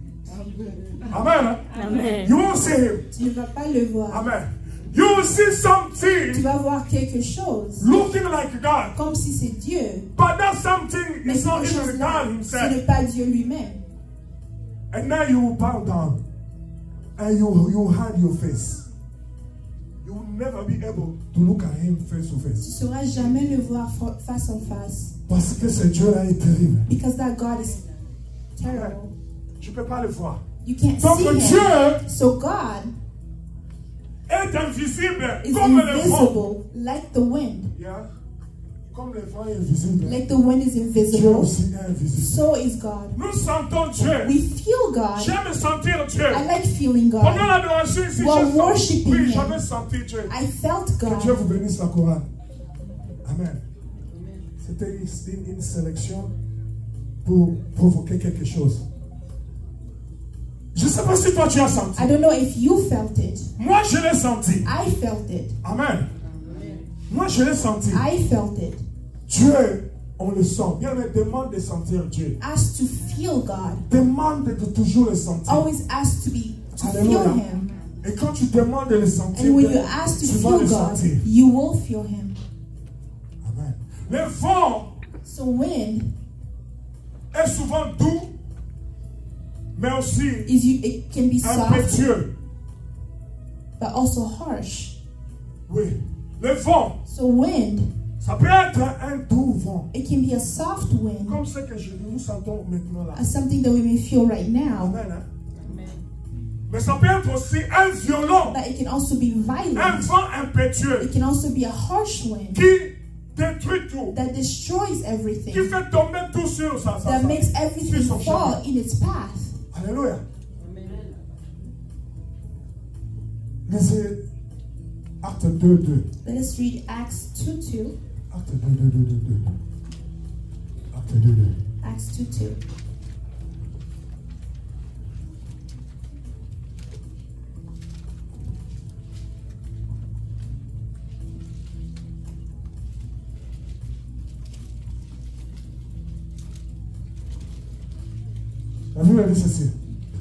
Amen. Amen. You won't see him. Tu ne vas pas le voir. Amen. You will see Tu something vas voir quelque chose looking like God. comme si c'est Dieu. But that something Mais is not quelque chose even là, God ce himself. n'est pas Dieu lui-même. And now you will bow down. And you hide your face. You will never be able to look at him face to Tu ne face. sauras jamais le voir face en face. Parce que ce Dieu-là est terrible. Because that God is terrible. Tu ne peux pas le voir. You can't Donc see him. Dieu So God est invisible is comme le vent. invisible like the wind. Yeah. Comme le vent est invisible. Like the wind is Dieu invisible, aussi est invisible. so is God. Nous sentons Dieu. We feel God. J'aime sentir Dieu. I like feeling Pendant God. l'adoration ici, While j'ai worshiping oui, Him. j'avais senti Dieu. I felt Que Dieu God. vous bénisse la chorale. Amen. C'était une sélection pour provoquer quelque chose. Je ne sais pas si toi tu as senti. I don't know if you felt it. Moi je l'ai senti. I felt it. Amen. Moi je l'ai senti. I felt it. Dieu, on le sent. Bien, mais demande de sentir Dieu. Ask to feel God. Demande de toujours le sentir. Always ask to feel Alléluia. Him. Et quand tu demandes de le sentir, And when you ask to tu vas feel le God, sentir. you will feel Him. Amen. Le vent So wind est souvent doux, mais aussi it can be soft, impétueux. but also harsh. Oui. Le vent So wind Ça peut être un doux vent. It can be a soft wind, Comme ce que nous sentons maintenant là. as something that we may feel right now. Amen. Hein? Mais ça peut être aussi un violent, But it can also be un violent. vent impétueux It can also be a harsh wind qui détruit tout, that destroys qui everything, fait tomber tout sur ça. that makes everything son fall in its path. Alléluia. Lisez Acte 2, 2. Let us read Acts 2:2. Acte 2, 2, 2, 2, 2. Acte 2, 2. Acts 2:2. La Bible dit ceci.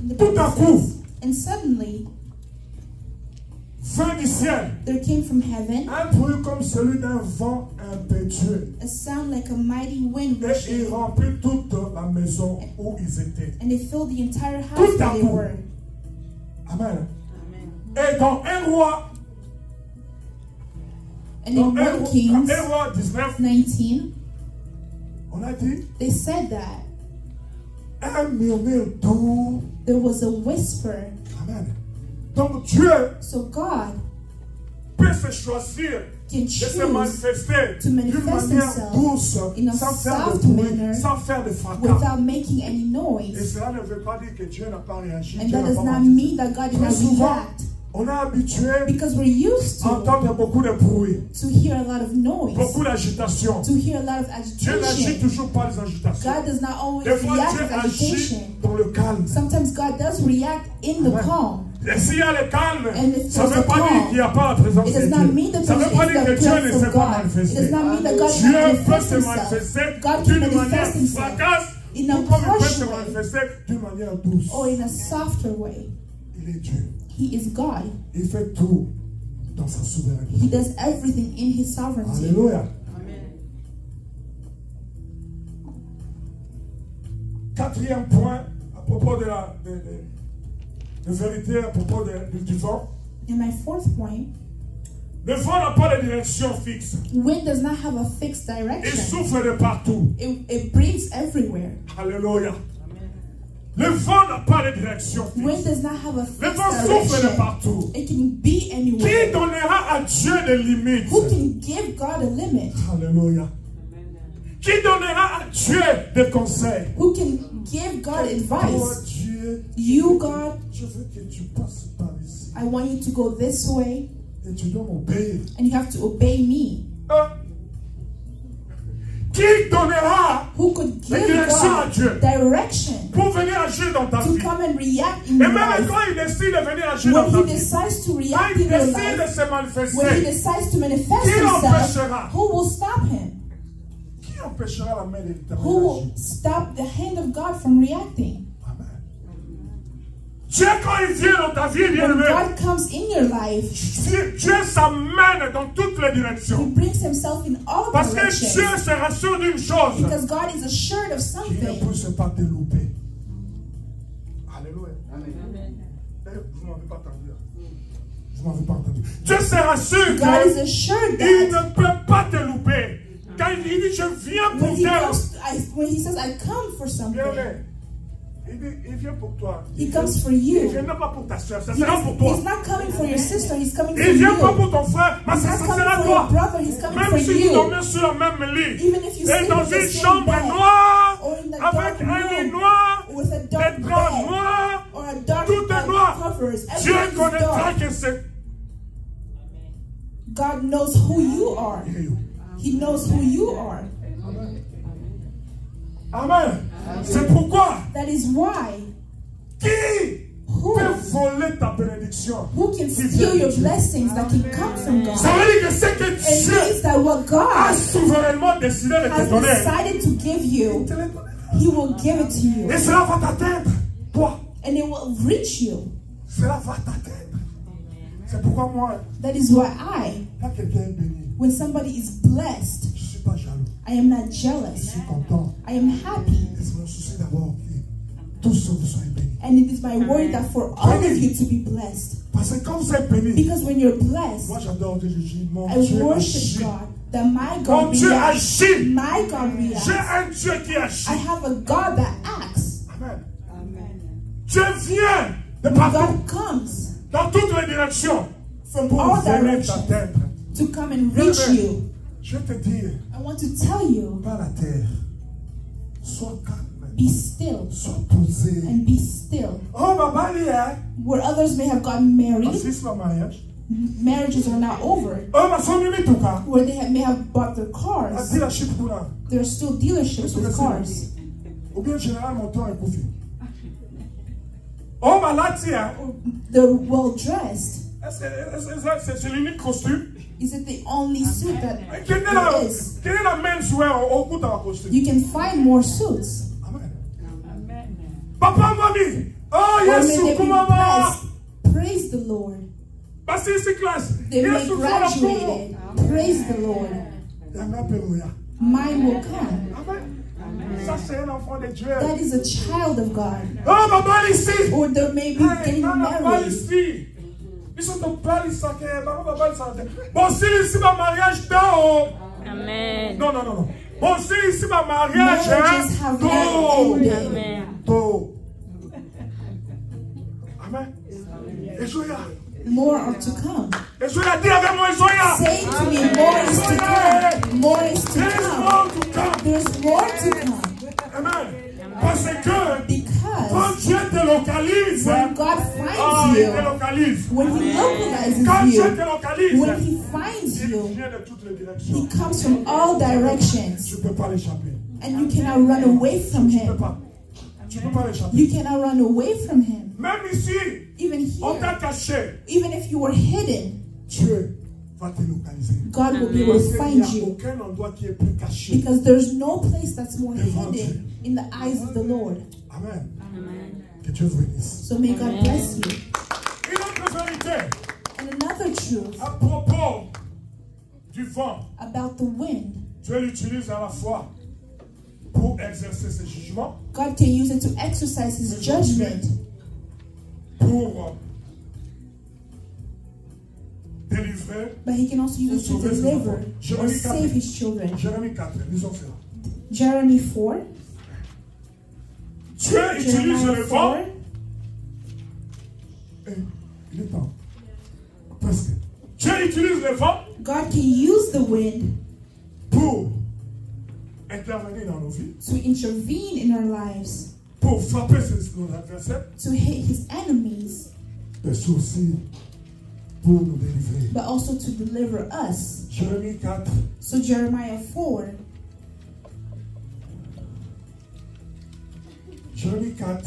And the Tout à Bible coup, says, and suddenly vent du ciel, there came from heaven un bruit comme celui d'un vent impétueux. a sound like a mighty wind Et il rushing, remplit toute la maison où ils étaient. and it filled the entire house Tout à where they coup. were. Amen. Et dans 1 roi, And dans in 1 1 Kings roi 19, 19, on a dit they said that un murmure doux. there was a whisper. Amen. Donc Dieu So God peut se choisir can de se choose manifester to d'une manifest manière himself douce, in a sans faire de soft bruit, manner, sans faire de fracas. without making any Et noise. cela ne veut pas dire que Dieu n'a pas réagi. And Dieu that n'a does pas not réagi. mean that God did Très not souvent, react, on est habitué because we're used à to entendre beaucoup de bruit, hear a lot of noise, beaucoup d'agitation. to hear a lot of Dieu n'agit agitation. toujours pas les agitations. God does not always Des fois, react Dieu with agit agitation. dans le calme. Sometimes God does react in the Amen. calm. Et s'il y a le calme, And if ça ne there's veut a pas dire calm, qu'il n'y a pas la présence It de does not mean Dieu. that Ça ne there veut pas is dire the que Dieu ne presence s'est of pas God. It manifesté. does not mean that God Dieu cannot peut manifest se himself. manifester God d'une can manière manifest himself fracasse, in a ou comme il peut harsh se way manifester d'une manière douce. or in a softer way. Il est Dieu. He is God. Il fait tout dans sa He souveraineté. does everything in his sovereignty. Alléluia. Quatrième point à propos de la vérité, à propos du vent. And my fourth point, Le vent n'a pas de direction fixe. wind does not have a fixed Il direction. souffle de partout. It breathes everywhere. Alléluia. Le vent n'a pas de direction Wind fixe. does not have a Le fixed vent souffle de direction. partout. It can be Qui anywhere. donnera à Dieu des limites? Who can give God a limit? Alléluia. Qui donnera à Dieu des conseils? Who can give God Toi, advice? Dieu, You, God, je veux que tu passes par ici. I want you to go this way, Et tu dois m'obéir. and you have to obey me. Hein? Qui donnera Who could give direction à Dieu God direction pour venir agir dans ta to vie? come and react in Et your même life? quand il décide de venir agir dans When ta he vie, decides to quand react il in your décide de life, se when he manifester, decides to manifest Qui himself, l'empêchera? who will stop him? qui empêchera la main de l'Éternel Who d'agir? will stop the hand of God from reacting? Amen. Dieu, quand il vient dans ta vie, When bien-aimé, God comes in your life, Dieu s'amène dans toutes les He directions. brings Himself in all Parce que directions. Dieu se rassure d'une chose. Because God is assured of Qui ne something. pousse pas te louper. Alléluia. Vous m'avez pas entendu. Vous m'avez pas entendu. Dieu se rassure God is qu'il assured that ne peut pas te louper. Quand il dit je viens pour when He toi. when He says, I come for something, Bien-aimé. Il dit, il vient pour toi. He comes for Il you. vient non pas pour ta soeur, ça sera pour toi. He's not coming for your sister, He's coming for Il vient pas you. pour ton frère, mais He's ça not coming sera for your toi. brother, He's coming for Même si vous you. dormez sur le même lit, Even if you et sleep dans in the une same chambre bed, noire, or in the avec dark un lit room, noir, with a dark des draps bed, noirs, or a dark tout est noir. covers, Dieu everything is connaîtra dark. que c'est. God knows who you are. He knows who you are. Amen. C'est pourquoi, That is why qui who peut voler ta bénédiction? can steal your blessings that can come from God? Ça veut dire que c'est que It Dieu means that what a God souverainement décidé de te has donner. decided to give Il you, te le donnera. He will give it to you. Et cela va t'atteindre, toi. And it will reach you. Cela va t'atteindre. C'est pourquoi moi, That is why quand quelqu'un est béni, when somebody is blessed, je ne suis pas jaloux. I am not Je jealous. suis content. I am happy. Et c'est mon souci d'abord que tous vous soyez bénis. And it is my word that for all of you to be blessed. Parce que quand vous êtes bénis, Because when you're blessed, moi j'adore Dieu, je dis, mon I Dieu worship agit God. that my Mon God Dieu reacts. agit. My God J'ai reacts. un Dieu qui agit. I have a God that acts. Amen. Dieu vient de partout, God comes dans toutes les directions, from pour all venir directions t'atteindre. to come and reach you. Je vais te dire, I want to tell you, pas la terre. Sois calme. be still Sois posé. and be still. Oh, maman, hein? Where others may have gotten married, Parce que c'est mon mariage. marriages are now over. Oh, ma soeur, Mimi, tout cas. Where they may have bought their La cars, dealership pour là. there are still dealerships with cars. Ou bien, général, mon temps est bouffé. Oh, ma là, tiens. They're well dressed. C'est l'unique costume. Is it the only suit that Quelle est there is? la menswear au bout de la costume? You can find more suits. Amen. Papa, mamie. Oh, Or may Yesu, they be comment blessed. Praise the Lord. Parce que c'est classe. They may Yesu, graduated. Praise the Lord. Mine will come. Amen. Ça, c'est un enfant de Dieu. That is a child of God. Oh, maman, ici. Or they may be getting Pas married. ici. Ils sont au pali saké. Maman, bon, si ici, ma mariage, non. Amen. Non, non, non, non. Bon, si ici, ma mariage, Marriages have not ended. Amen. Tôt. Amen. Et Zoya. More are to come. Et Zoya, dis avec moi, Zoya. Say to me, more is to come. More is to There is come. more to come. There's more to come. Amen. Parce que quand Because Dieu te localise, when God il finds te you, localise. when He Quand localizes Dieu you, te localise, when He finds il you, vient de toutes les He directions. comes from all directions. Tu ne peux pas l'échapper. And you cannot run away from Tu ne peux Him. pas. Tu ne peux pas l'échapper. You cannot run away from Him. Même ici, Even on t'a here, caché. even if you were hidden, Dieu va te localiser. God will be able to Parce qu'il n'y find a you. aucun endroit qui est plus caché. Because there's no place that's more hidden in the eyes of the Lord. Amen. Amen. Que Dieu vous bénisse. So may God bless you. Une autre vérité And another truth à propos du vent. about the wind. Dieu l'utilise à la fois pour exercer ses jugements, God can use it to exercise His judgment, pour délivrer. but He can also use it to deliver or save His children. Jérémie 4, lisons cela. Jeremiah 4. Dieu utilise Jeremiah le vent. 4. Il est temps. Presque. Dieu utilise le vent God can use the wind pour intervenir dans nos vies, to intervene in our lives, pour frapper nos adversaires, to hit His enemies, mais aussi pour nous délivrer. but also to deliver us. Jérémie 4, So Jeremiah 4. Jérémie 4,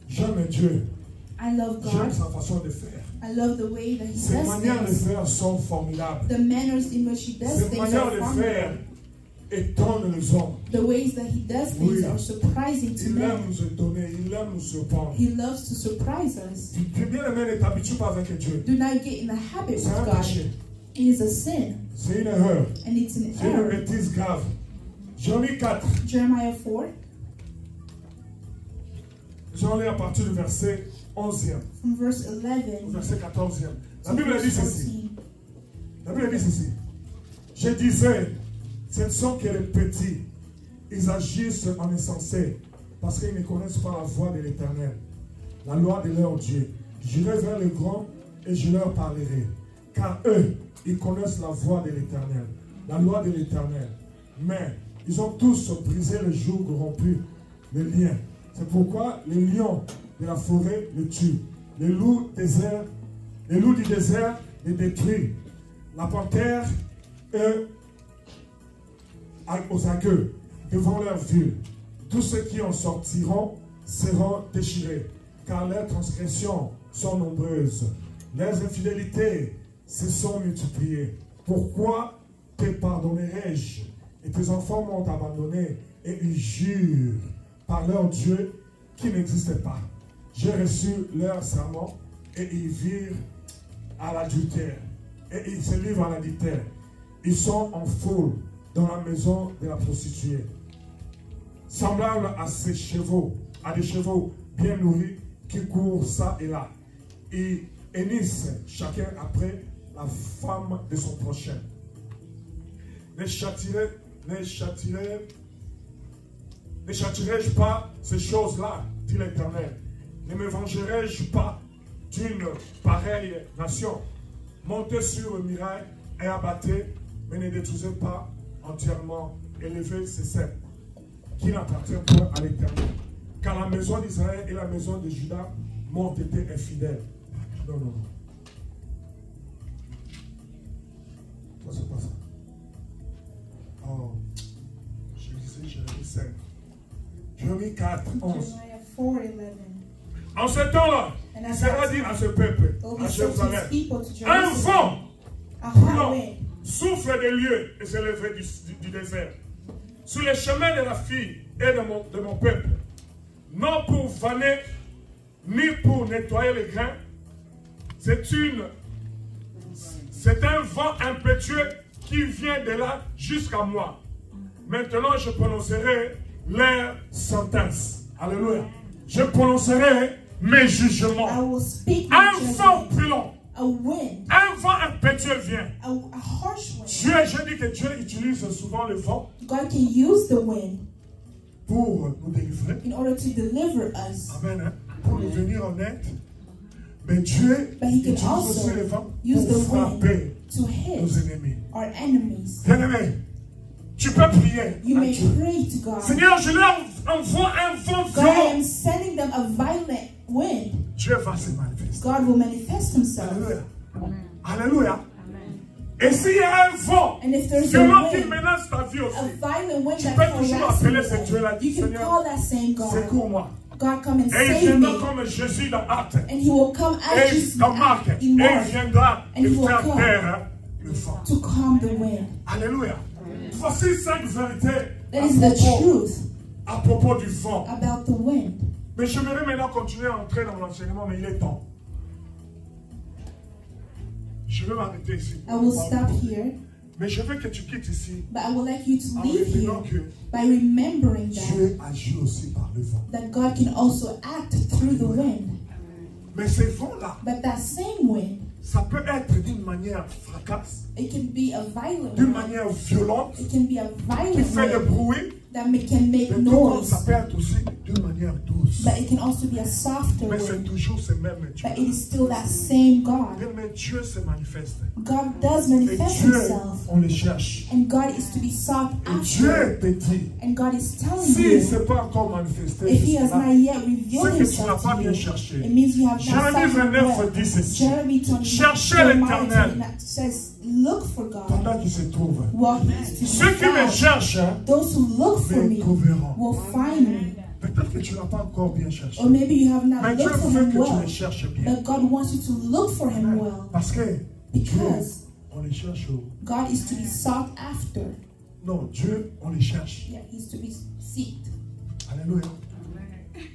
j'aime Dieu, I love j'aime God. sa façon de faire. I love the way that He Ses does manières de things. faire sont formidables. The manners in which He does Ses things manières are de faire formidable. étonnent les hommes. The ways that He does things Oui. are surprising to Il aime men. nous étonner, il aime nous surprendre. He loves to surprise us. Tu bien aimé ne t'habitue pas avec Dieu. Do not get in the habit C'est with un God. péché. It is a sin, C'est une erreur. and it's an C'est une error. bêtise grave. Jérémie 4. Jeremiah 4, J'en lis à partir du verset 11e, from verse au 11 verset 14e. La to Bible dit verse ceci. 14. La Bible dit ceci. Je disais, ce ne sont que les petits. Ils agissent en insensé parce qu'ils ne connaissent pas la voix de l'Éternel, la loi de leur Dieu. J'irai vers les grands et je leur parlerai. Car eux, ils connaissent la voix de l'Éternel, la loi de l'Éternel. Mais ils ont tous brisé le joug rompu, le lien. C'est pourquoi les lions de la forêt le tuent. Les loups du désert les détruisent. La panthère, eux, aux agueux, devant leur vue. Tous ceux qui en sortiront seront déchirés, car leurs transgressions sont nombreuses. Leurs infidélités se sont multipliées. Pourquoi te pardonnerai-je? Et tes enfants m'ont abandonné et ils jurent par leur Dieu qui n'existait pas. J'ai reçu leur serment et ils virent à l'adultère. Et ils se livrent à l'adultère. ils sont en foule dans la maison de la prostituée, semblables à des chevaux bien nourris qui courent ça et là. Ils hennissent chacun après la femme de son prochain. Ne châtirai-je pas ces choses-là, dit l'Éternel? Ne me vengerai-je pas d'une pareille nation? Montez sur le mirail et abattez, mais ne détruisez pas entièrement. Élevez ces cèpes qui n'appartiennent pas à l'Éternel. Car la maison d'Israël et la maison de Juda m'ont été infidèles. Non, non, non. Ça, c'est pas ça. Oh, je disais Jérémie 5. Jérémie 4, 11. En ce temps-là, il sera dit à ce peuple, à Jérusalem, un vent brûlant souffle des lieux et s'est levé du désert, sur les chemins de la fille et de mon peuple, non pour vanner, ni pour nettoyer les grains. C'est un vent impétueux qui vient de là jusqu'à moi. Maintenant, je prononcerai leur sentence. Alléluia. Je prononcerai mes jugements. Un vent brûlant, un vent impétueux vient. Je dis que Dieu utilise souvent le vent God can use the wind pour nous délivrer. in order to deliver us. Amen. Hein? Pour nous venir en aide. Mais Dieu utilise aussi le vent pour frapper nos ennemis. Our enemies. Bien-aimé, tu peux prier. You may pray to God. Seigneur, je leur envoie un vent God, I violent. am sending them a violent wind. Dieu va se manifester. God will manifest himself. Alléluia. Alléluia. Et s'il y a un vent And if there's violent a qui wind, menace ta vie a aussi, violent wind tu that peux toujours appeler ce harasses Dieu-là. you, you can Seigneur, call that same God. secours-moi. God, come and Et il save viendra me. comme Jésus dans Actes. And he will come as Et Jesus dans Marc. Et in il Mark viendra And et he will faire come. taire le vent. to calm the wind. Alléluia. Voici 5 vérités That is the truth à propos du vent. about the wind. Mais j'aimerais maintenant continuer à entrer dans l'enseignement, mais il est temps. Je vais m'arrêter ici. I will stop here, Mais je veux que tu quittes ici but I would like you to en leave here retenant que by remembering that, Dieu agit aussi par le vent. that God can also act through the wind. Mais ces vents-là, But that same wind, ça peut être d'une manière fracasse, it can be a violent d'une wind. manière violente, It can be a qui violent fait du wind bruit, that can make mais tout comme noise. ça peut être aussi d'une manière douce. But it can also be a softer Mais c'est wind. toujours ce même Dieu. But it is still that same God. Mais Dieu se manifeste. God does Et manifest Dieu, himself. on le cherche. And God is to be sought Et after. Dieu te dit, And God is telling s'il ne you, s'est pas encore manifesté, if he has jusque-là, not yet c'est revealed que tu n'as himself pas to bien you, cherché. it means you have not Jérémie sought him 29 well. dit ceci. Jeremy 29 Cherchez Jeremiah l'Éternel 29 says, look for God pendant qu'il se trouve. while he is to be Ceux qui me found. cherchent Those who look for me me trouveront. will find me. Peut-être que tu n'as pas encore bien cherché. Or maybe you have not Mais Dieu looked for veut him que tu well. le cherches bien. But God wants you to look for him well. Parce que Dieu, Because on les cherche. God is to be sought after. Non, Dieu, on les cherche. Yeah, he's to be seeked. Alléluia.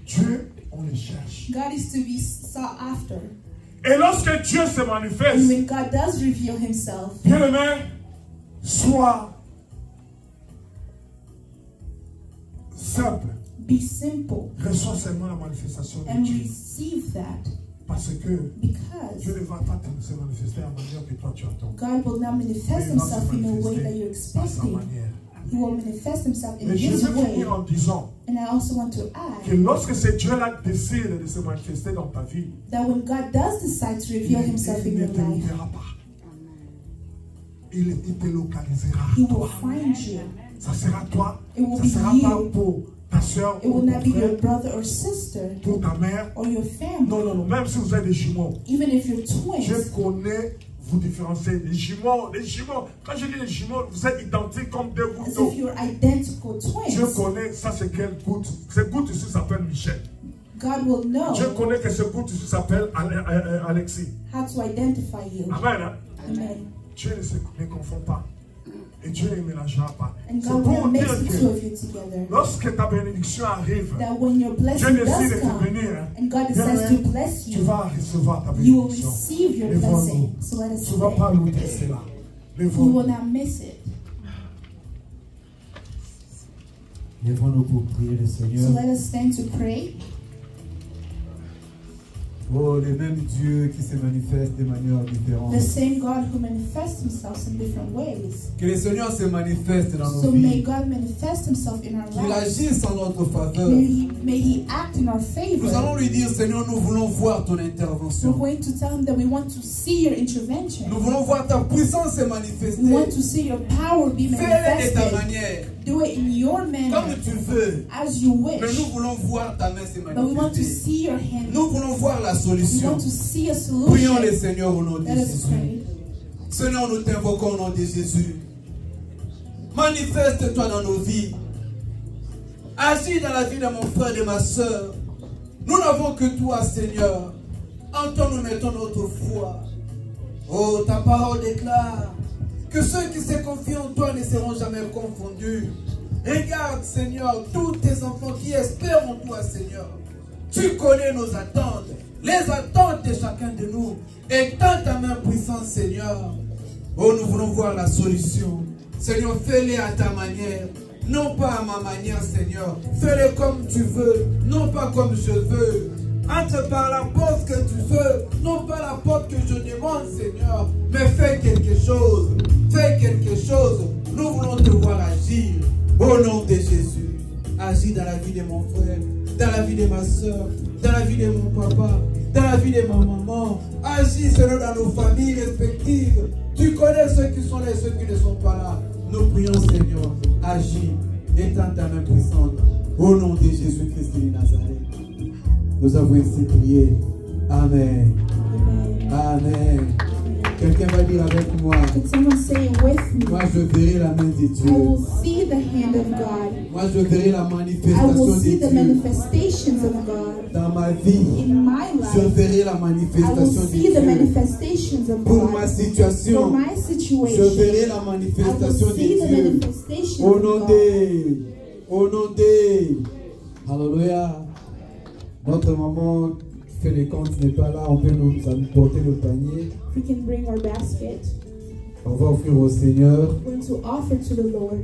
Dieu, on les cherche. God is to be sought after. Et lorsque Dieu se And manifeste, when God does reveal himself, bien-aimé, sois simple. be simple Reçois seulement la manifestation de and Dieu. receive that, Parce que because Dieu ne va pas se manifester à la manière que toi tu attends. God will not manifest Il va se himself in a way that you're manifester à sa expecting. manière. He will manifest himself in Mais je his veux way. finir en disant And I also want to que add lorsque ce Dieu-là décide de se manifester dans ta vie, that when God does decide to reveal himself in il ne your te life, verra pas. Il te localisera. he will Toi. find you. Ça sera toi. It will Ça be sera you. pas pour ta soeur, It will pour not ton be your frère, brother or sister pour ta mère. or your family. Non, non, non. Même si vous êtes des jumeaux, Even if you're Dieu twins, connaît vous différencier. Les jumeaux, quand je dis les jumeaux, vous êtes identiques comme deux gouttes as d'eau. if you're identical Dieu twins, connaît, ça c'est quelle goutte. Cette goutte ici s'appelle Michel. God will know Dieu connaît que cette goutte ici s'appelle Alexis. how to identify you. Amen. Hein? Amen. Dieu ne confond pas. Et Dieu ne mélangera pas. And C'est God will pour mix dire the two que of you together. lorsque ta bénédiction arrive, That when your Dieu blessing décide does de te come bénir. and God Bien, decides to bless tu you, vas recevoir ta you will bénédiction. receive your Devant blessing. nous. So let us Tu ne vas pray. pas louer cela. We will not miss it. Lèvons-nous pour prier le Seigneur. So let us stand to pray. Oh, le même Dieu qui se manifeste de manière différente. The same God who manifests himself in different ways. Que le Seigneur se manifeste dans nos So may vies. God manifest himself in our Qu'il lives. agisse en notre faveur. May he act in our Nous allons favor. lui dire, Seigneur, nous voulons voir ton We're intervention. going to tell him that we want to see your intervention. Nous voulons voir ta puissance se We manifester. want to see your power be Fais-le de ta manifested. manière, Do it in your comme manner, tu veux. as you Mais nous wish. voulons voir ta main se But we want to manifester. see your hand. Nous voulons voir la We solution. want to see a Prions le solution. Seigneur au nom de Let us Jésus. pray. Seigneur, nous t'invoquons au nom de Jésus. Manifeste-toi dans nos vies. Agis dans la vie de mon frère et de ma soeur. Nous n'avons que toi, Seigneur. En toi, nous mettons notre foi. Oh, ta parole déclare que ceux qui se confient en toi ne seront jamais confondus. Regarde, Seigneur, tous tes enfants qui espèrent en toi, Seigneur. Tu connais nos attentes, les attentes de chacun de nous. Étends ta main puissante, Seigneur. Oh, nous voulons voir la solution. Seigneur, fais-les à ta manière. Non pas à ma manière, Seigneur. Fais-les comme tu veux, non pas comme je veux. Entre par la porte que tu veux, non pas la porte que je demande, Seigneur. Mais fais quelque chose. Fais quelque chose. Nous voulons te voir agir. Au nom de Jésus. Agis dans la vie de mon frère, dans la vie de ma soeur, dans la vie de mon papa, dans la vie de ma maman. Agis, Seigneur, dans nos familles respectives. Tu connais ceux qui sont là et ceux qui ne sont pas là. Nous prions, Seigneur, agis, étends ta main puissante. Au nom de Jésus-Christ de Nazareth. Nous avons ainsi prié. Amen. Amen. Amen. Quelqu'un va dire avec moi. Could someone say it with me? Moi, je verrai la main de I Dieu. will see the hand of God. Moi, je verrai la I manifestation will de see the Dieu manifestations of God dans ma vie. in my Je life. verrai la I will manifestation de see the Dieu manifestations of pour ma God for situation. my Je situation. verrai la I manifestation will de see the Dieu manifestations au of nom God. au nom de. Alléluia. Notre maman qui fait les comptes n'est pas là. On peut nous porter le panier. We can bring our basket. On va offrir au Seigneur. We're going to offer to the Lord.